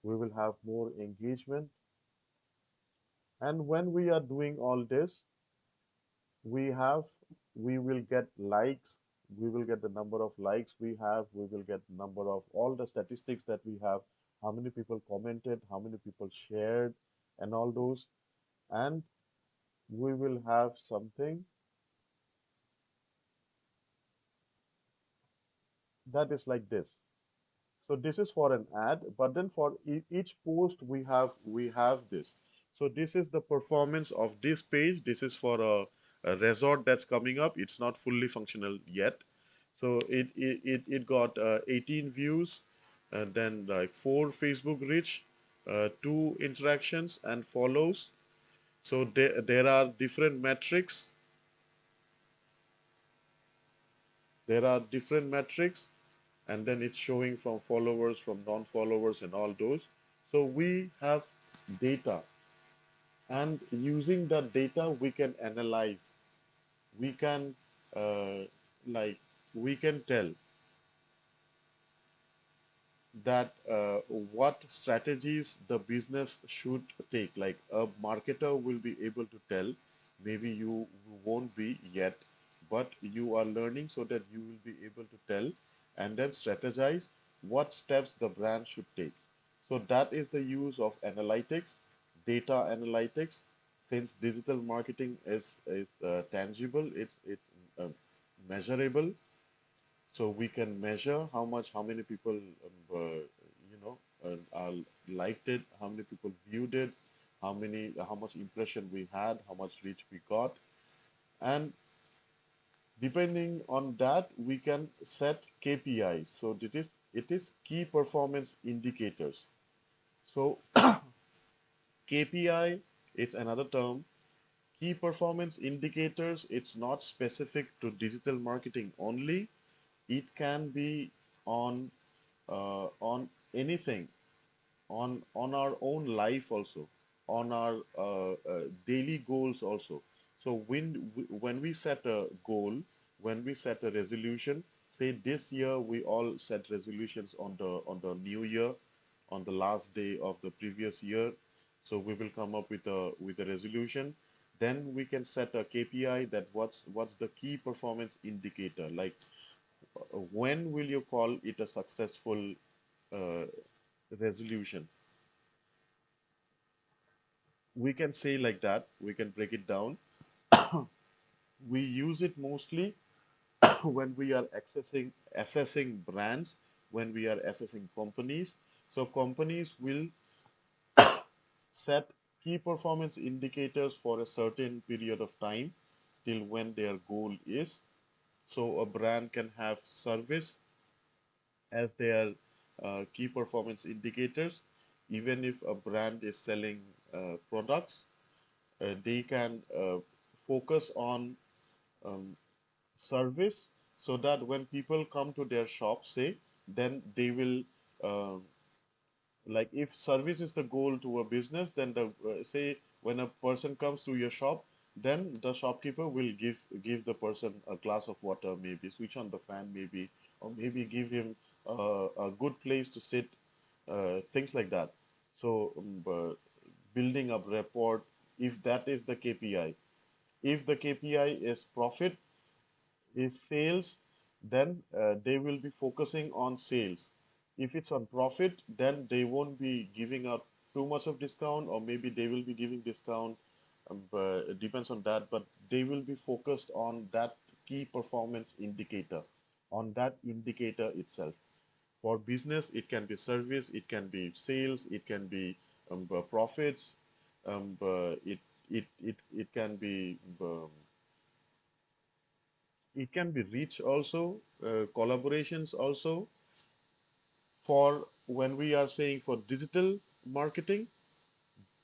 We will have more engagement. And when we are doing all this, we have, we will get likes. We will get the number of likes we have. We will get number of all the statistics that we have. How many people commented, how many people shared, and all those. And we will have something that is like this. So this is for an ad, but then for each post we have this. So this is the performance of this page. This is for a resort that's coming up. It's not fully functional yet. So it got 18 views, and then like 4 Facebook reach, 2 interactions and follows. So there are different metrics. There are different metrics, and then it's showing from followers, from non-followers, and all those. So we have data, and using that data, we can analyze. We can uh, like we can tell that what strategies the business should take. Like a marketer will be able to tell, maybe you won't be yet, but you are learning so that you will be able to tell and then strategize what steps the brand should take. So that is the use of analytics, data analytics. Since digital marketing is tangible, it's measurable, so we can measure how many people liked it, how many people viewed it, how much impression we had, how much reach we got, and depending on that we can set KPIs. So it is key performance indicators. So KPI is another term. Key performance indicators, it's not specific to digital marketing only. It can be on on anything, on our own life also, on our daily goals also. So when we set a goal, when we set a resolution, say this year we all set resolutions on the new year, on the last day of the previous year. So we will come up with a resolution. Then we can set a KPI, that what's the key performance indicator, like when will you call it a successful uh, resolution. We can say like that, we can break it down. We use it mostly when we are assessing brands, when we are assessing companies. So companies will set key performance indicators for a certain period of time till when their goal is. So a brand can have service as their key performance indicators. Even if a brand is selling products, they can focus on um, service, so that when people come to their shop, say, then they will um like if service is the goal to a business, then the say when a person comes to your shop, then the shopkeeper will give the person a glass of water, maybe switch on the fan, maybe, or maybe give him a good place to sit, things like that. So building up rapport, if that is the KPI. If the KPI is profit, is sales, then they will be focusing on sales. If it's on profit, then they won't be giving out too much of discount, or maybe they will be giving discount. But it depends on that. But they will be focused on that key performance indicator, on that indicator itself. For business, it can be service, it can be sales, it can be profits, it can be reach also, collaborations also. For when we are saying for digital marketing,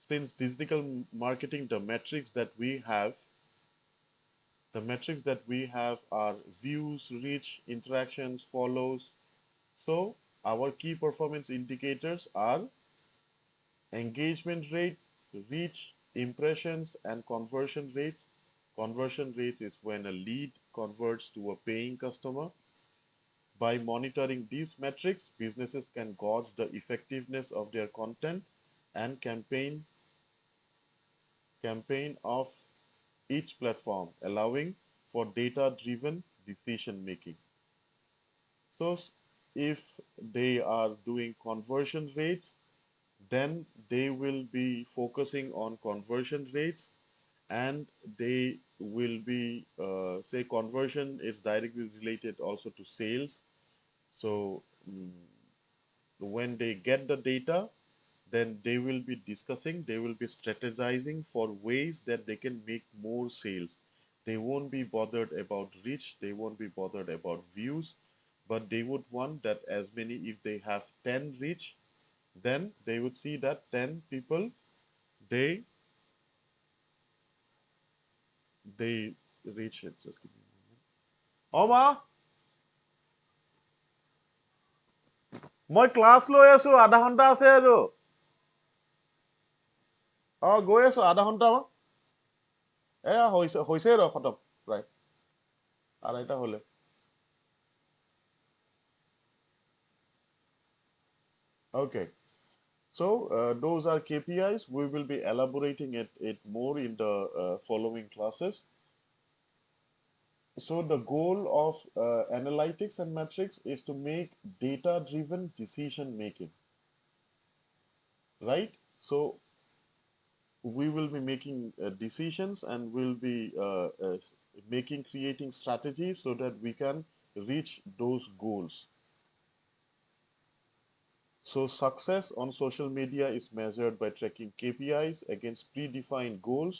since digital marketing, the metrics that we have are views, reach, interactions, follows. So our key performance indicators are engagement rate, reach, impressions, and conversion rates. Conversion rate is when a lead converts to a paying customer. By monitoring these metrics, businesses can gauge the effectiveness of their content and campaign of each platform, allowing for data-driven decision making. So if they are doing conversion rates, then they will be focusing on conversion rates, and they will be say conversion is directly related also to sales. So when they get the data, then they will be discussing, they will be strategizing for ways that they can make more sales. They won't be bothered about reach, they won't be bothered about views, but they would want that as many, if they have 10 reach, then they would see that 10 people, they they reach it. Just give me a moment. Oma, মই class লৈ আছো, আধা ঘন্টা আছে আৰু গৈ আছো আধা ঘন্টা এয়া হৈছে ৰ খতম প্ৰায় আঢ়াইটা হলে okay. So those are KPIs. We will be elaborating it more in the following classes. So the goal of analytics and metrics is to make data-driven decision making, right? So we will be making decisions, and we'll be creating strategies so that we can reach those goals. So success on social media is measured by tracking KPIs against predefined goals,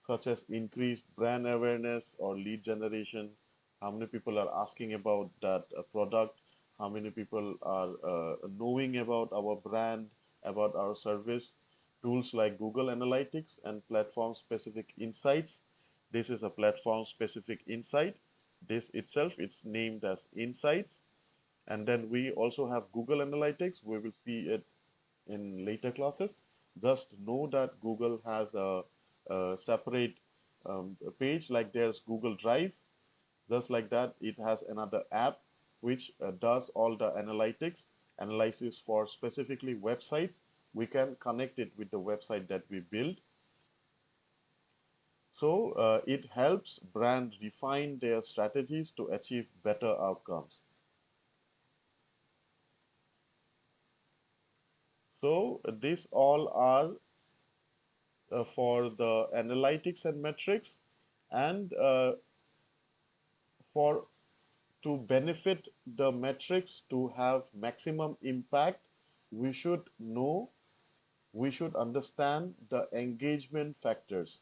such as increased brand awareness or lead generation. How many people are asking about that product? How many people are knowing about our brand, about our service? Tools like Google Analytics and platform-specific insights. This is a platform-specific insight. This itself, it's named as insights. And then we also have Google Analytics. We will see it in later classes. Just know that Google has a separate page, like there's Google Drive. Just like that, it has another app which does all the analysis for specifically websites. We can connect it with the website that we build. So it helps brands refine their strategies to achieve better outcomes. So these all are for the analytics and metrics, and for to benefit the metrics to have maximum impact, we should know, we should understand the engagement factors.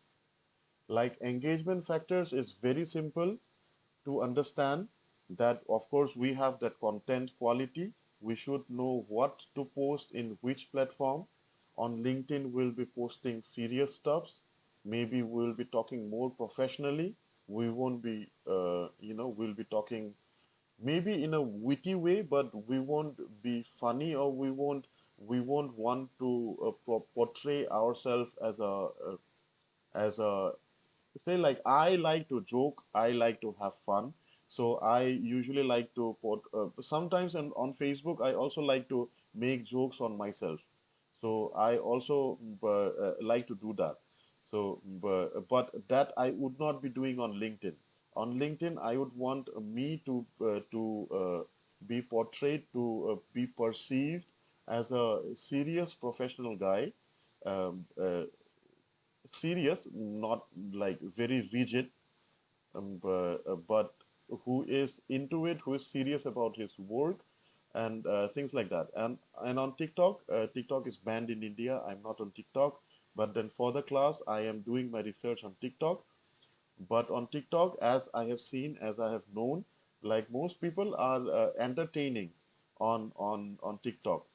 Like engagement factors is very simple to understand, that of course we have that content quality. We should know what to post in which platform. On LinkedIn, we'll be posting serious stuffs. Maybe we'll be talking more professionally. We won't be, we'll be talking maybe in a witty way, but we won't be funny, or we won't want to portray ourselves as a say, like, I like to joke, I like to have fun. So I usually like to put sometimes on Facebook I also like to make jokes on myself. So I also like to do that. So but that I would not be doing on LinkedIn. On LinkedIn I would want me to be portrayed, to be perceived as a serious professional guy, um, uh, serious, not like very rigid, but who is into it, who is serious about his work, and things like that. And on TikTok, TikTok is banned in India. I'm not on TikTok, but then for the class, I am doing my research on TikTok. But on TikTok, as I have seen, as I have known, like most people are entertaining on TikTok.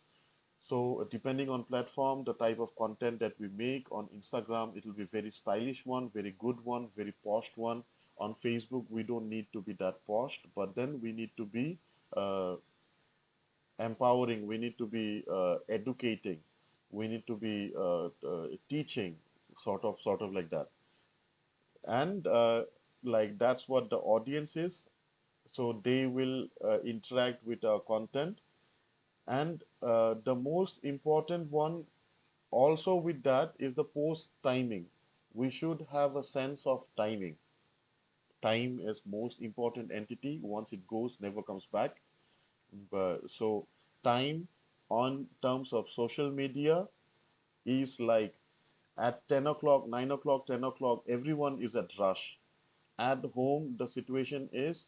So depending on platform, the type of content that we make on Instagram, it will be very stylish one, very good one, very posh one. On Facebook, we don't need to be that posh, but then we need to be uh, empowering. We need to be educating. We need to be teaching, sort of like that. And like that's what the audience is. So they will interact with our content. And the most important one also with that is the post timing. We should have a sense of timing. Time is most important entity. Once it goes, never comes back. But, so time on terms of social media is like at 10 o'clock, 9 o'clock, 10 o'clock, everyone is at rush. At home, the situation is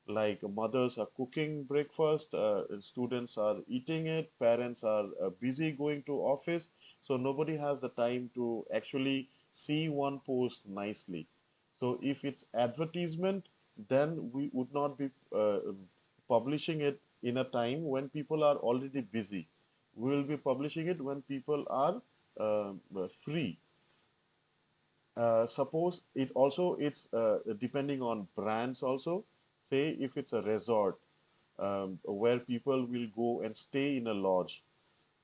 like mothers are cooking breakfast, students are eating it, parents are busy going to office, so nobody has the time to actually see one post nicely. So if it's advertisement, then we would not be publishing it in a time when people are already busy. We will be publishing it when people are free. Suppose it also it's depending on brands also. Say if it's a resort where people will go and stay in a lodge.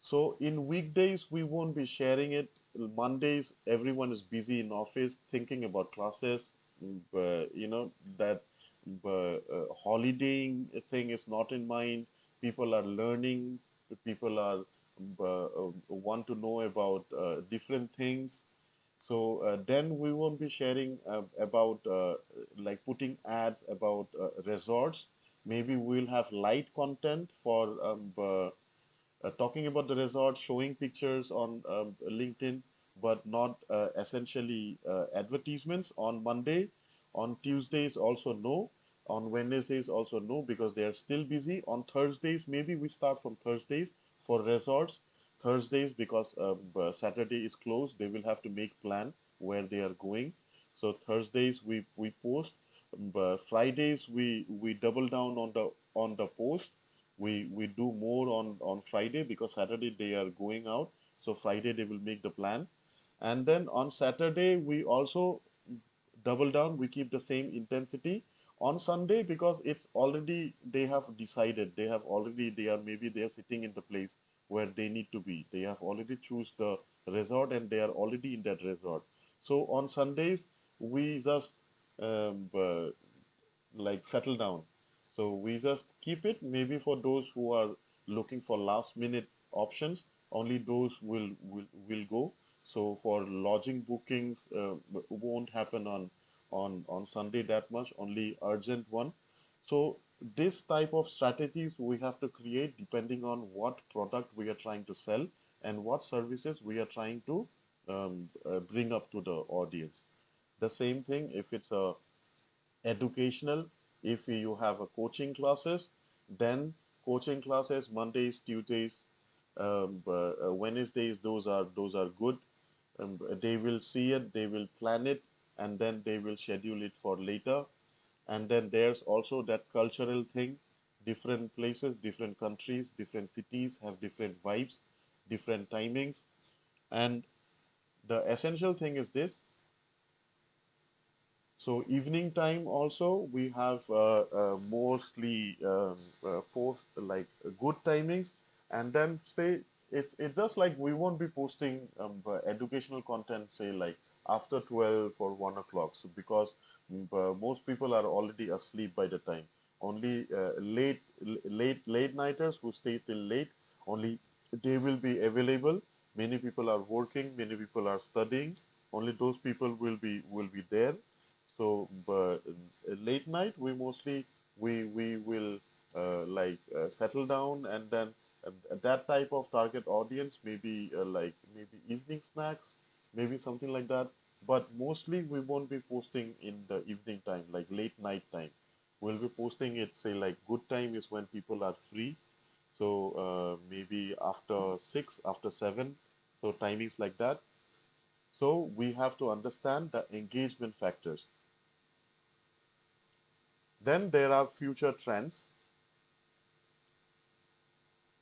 So in weekdays we won't be sharing it. Mondays everyone is busy in office thinking about classes. That holidaying thing is not in mind. People are learning. People are want to know about different things. So then we won't be sharing about like putting ads about resorts. Maybe we'll have light content for talking about the resort, showing pictures on LinkedIn, but not essentially advertisements on Monday. On Tuesdays, also no. On Wednesdays, also no, because they are still busy. On Thursdays, maybe we start from Thursdays for resorts. Thursdays, because Saturday is closed, they will have to make plan where they are going. So Thursdays we post. But Fridays we double down on the post. We do more on Friday because Saturday they are going out. So Friday they will make the plan, and then on Saturday we also double down. We keep the same intensity on Sunday because it's already they have decided. They are maybe they are sitting in the place where they need to be. They have already choose the resort and they are already in that resort. So on Sundays we just um, uh, like settle down. So we just keep it maybe for those who are looking for last minute options. Only those will go. So for lodging bookings, won't happen on Sunday that much. Only urgent one. So this type of strategies we have to create depending on what product we are trying to sell and what services we are trying to bring up to the audience. The same thing if it's a educational. If you have a coaching classes, then coaching classes Mondays, Tuesdays, Wednesdays, those are good. They will see it, they will plan it, and then they will schedule it for later. And then there's also that cultural thing. Different places, different countries, different cities have different vibes, different timings. And the essential thing is this. So evening time also we have mostly post like good timings, and then say it's just like we won't be posting educational content say like after 12 or 1 o'clock. So because most people are already asleep by the time. Only late nighters who stay till late, only they will be available. Many people are working, many people are studying. Only those people will be there. So, but late night we mostly we will settle down, and then that type of target audience maybe like maybe evening snacks, maybe something like that. But mostly we won't be posting in the evening time, like late night time. We'll be posting it say like good time is when people are free. So maybe after 6, after 7, so timings like that. So we have to understand the engagement factors. Then there are future trends.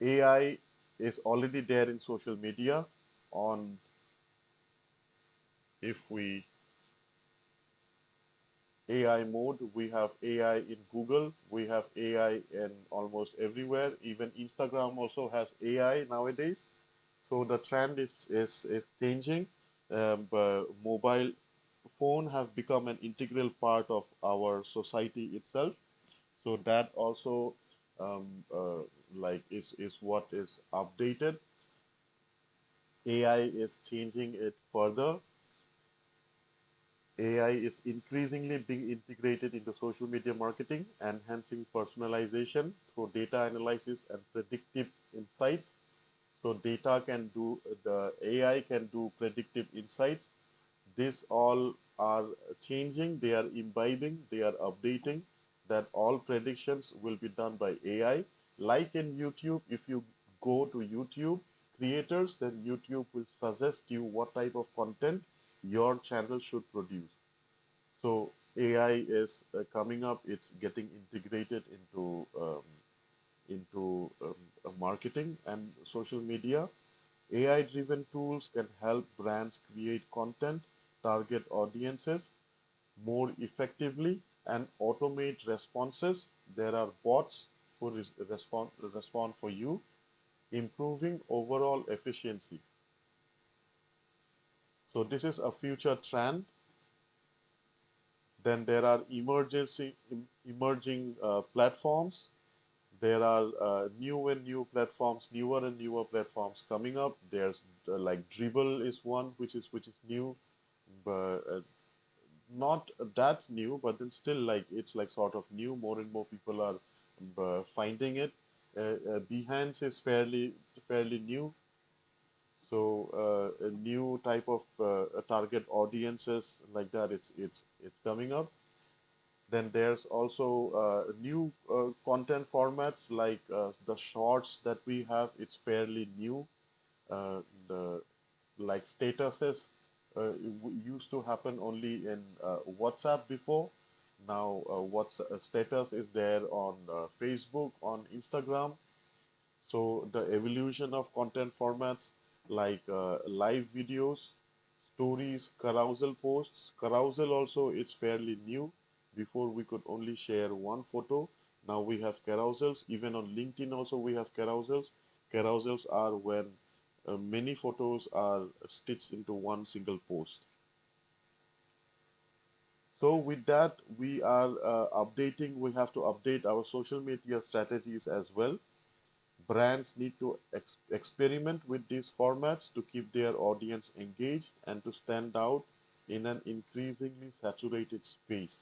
AI is already there in social media. On if we AI mode, we have AI in Google, we have AI in almost everywhere. Even Instagram also has AI nowadays. So the trend is changing. But mobile phone have become an integral part of our society itself. So that also is what is updated. AI is changing it further. AI is increasingly being integrated into social media marketing, enhancing personalization through data analysis and predictive insights. So data can do the AI can do predictive insights. These all are changing, they are imbibing, they are updating, that all predictions will be done by AI. Like in YouTube, if you go to YouTube creators, then YouTube will suggest you what type of content your channel should produce. So AI is coming up, it's getting integrated into marketing and social media. AI-driven tools can help brands create content, target audiences more effectively, and automate responses. There are bots who respond for you, improving overall efficiency. So this is a future trend. Then there are emerging platforms. There are newer and newer platforms coming up. There's like Dribble is one which is new, but not that new, but then still like it's like sort of new. More and more people are finding it. Behance is fairly new, so a new type of target audiences like that. It's coming up. Then there's also new content formats like the shorts that we have. It's fairly new. The like statuses used to happen only in WhatsApp before. Now, what's status is there on Facebook, on Instagram. So the evolution of content formats like live videos, stories, carousel posts. Carousel also is fairly new. Before we could only share one photo. Now we have carousels. Even on LinkedIn also we have carousels. Carousels are when many photos are stitched into one single post. So with that, we are updating. We have to update our social media strategies as well. Brands need to experiment with these formats to keep their audience engaged and to stand out in an increasingly saturated space.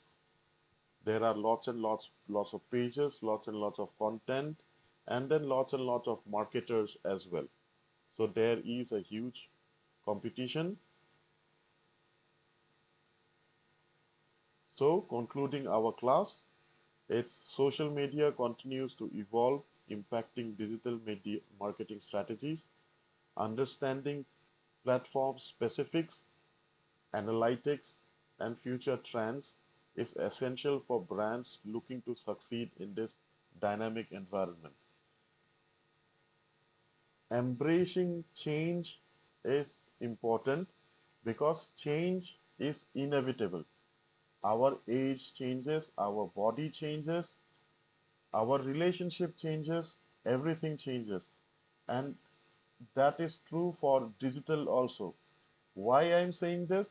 There are lots of pages, lots and lots of content, and then lots and lots of marketers as well. So there is a huge competition. So concluding our class, its social media continues to evolve, impacting digital media marketing strategies. Understanding platform specifics, analytics, and future trends is essential for brands looking to succeed in this dynamic environment. Embracing change is important because change is inevitable. Our age changes, our body changes, our relationship changes, everything changes. And that is true for digital also. Why I'm saying this?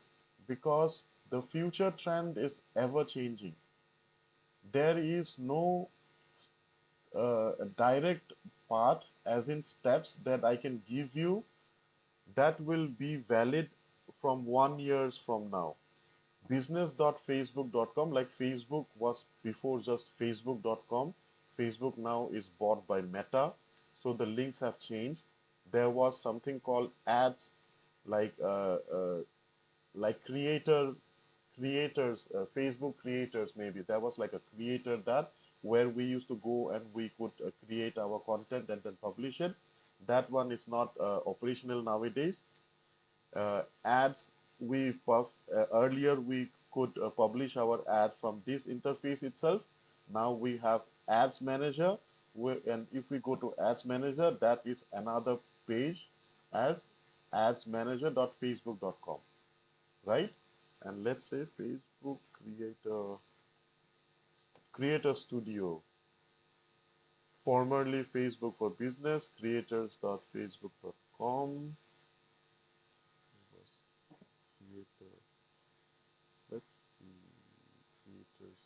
Because the future trend is ever changing. There is no direct path, as in steps, that I can give you that will be valid from 1 years from now. Business.facebook.com, like Facebook was before just facebook.com. Facebook now is bought by Meta, so the links have changed. There was something called ads, like creators, Facebook creators, maybe there was like a creator, that where we used to go and we could create our content and then publish it. That one is not operational nowadays. Ads, earlier we could publish our ad from this interface itself. Now we have ads manager, and if we go to ads manager, that is another page as adsmanager.facebook.com, right? And let's say Facebook creator studio, formerly Facebook for Business, creators.facebook.com. Creator, let's see, creators.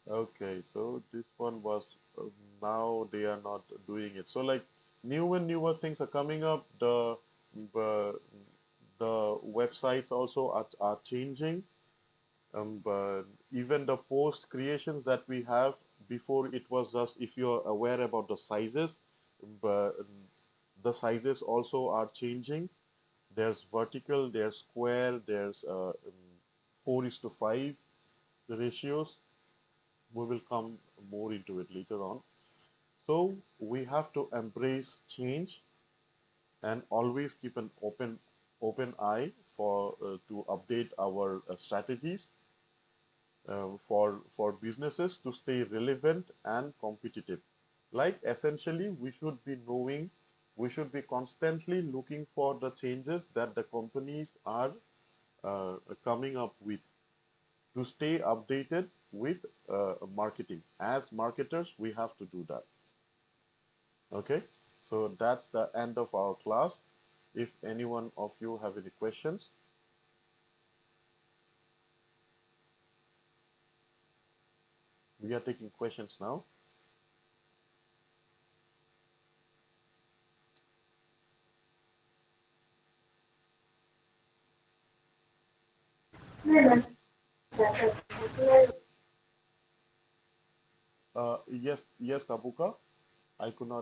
Okay, so this one was now they are not doing it. So like new and newer things are coming up. Uh, the websites also are changing. But even the post creations that we have, before it was just if you're aware about the sizes, but the sizes also are changing. There's vertical, there's square, there's 4:5 ratios. We will come more into it later on. So we have to embrace change and always keep an open eye for to update our strategies for businesses to stay relevant and competitive. Like essentially, we should be constantly looking for the changes that the companies are coming up with to stay updated with marketing. As marketers, we have to do that. Okay, so that's the end of our class. If any one of you have any questions, we are taking questions now. Yes, yes, Kabuka. I could not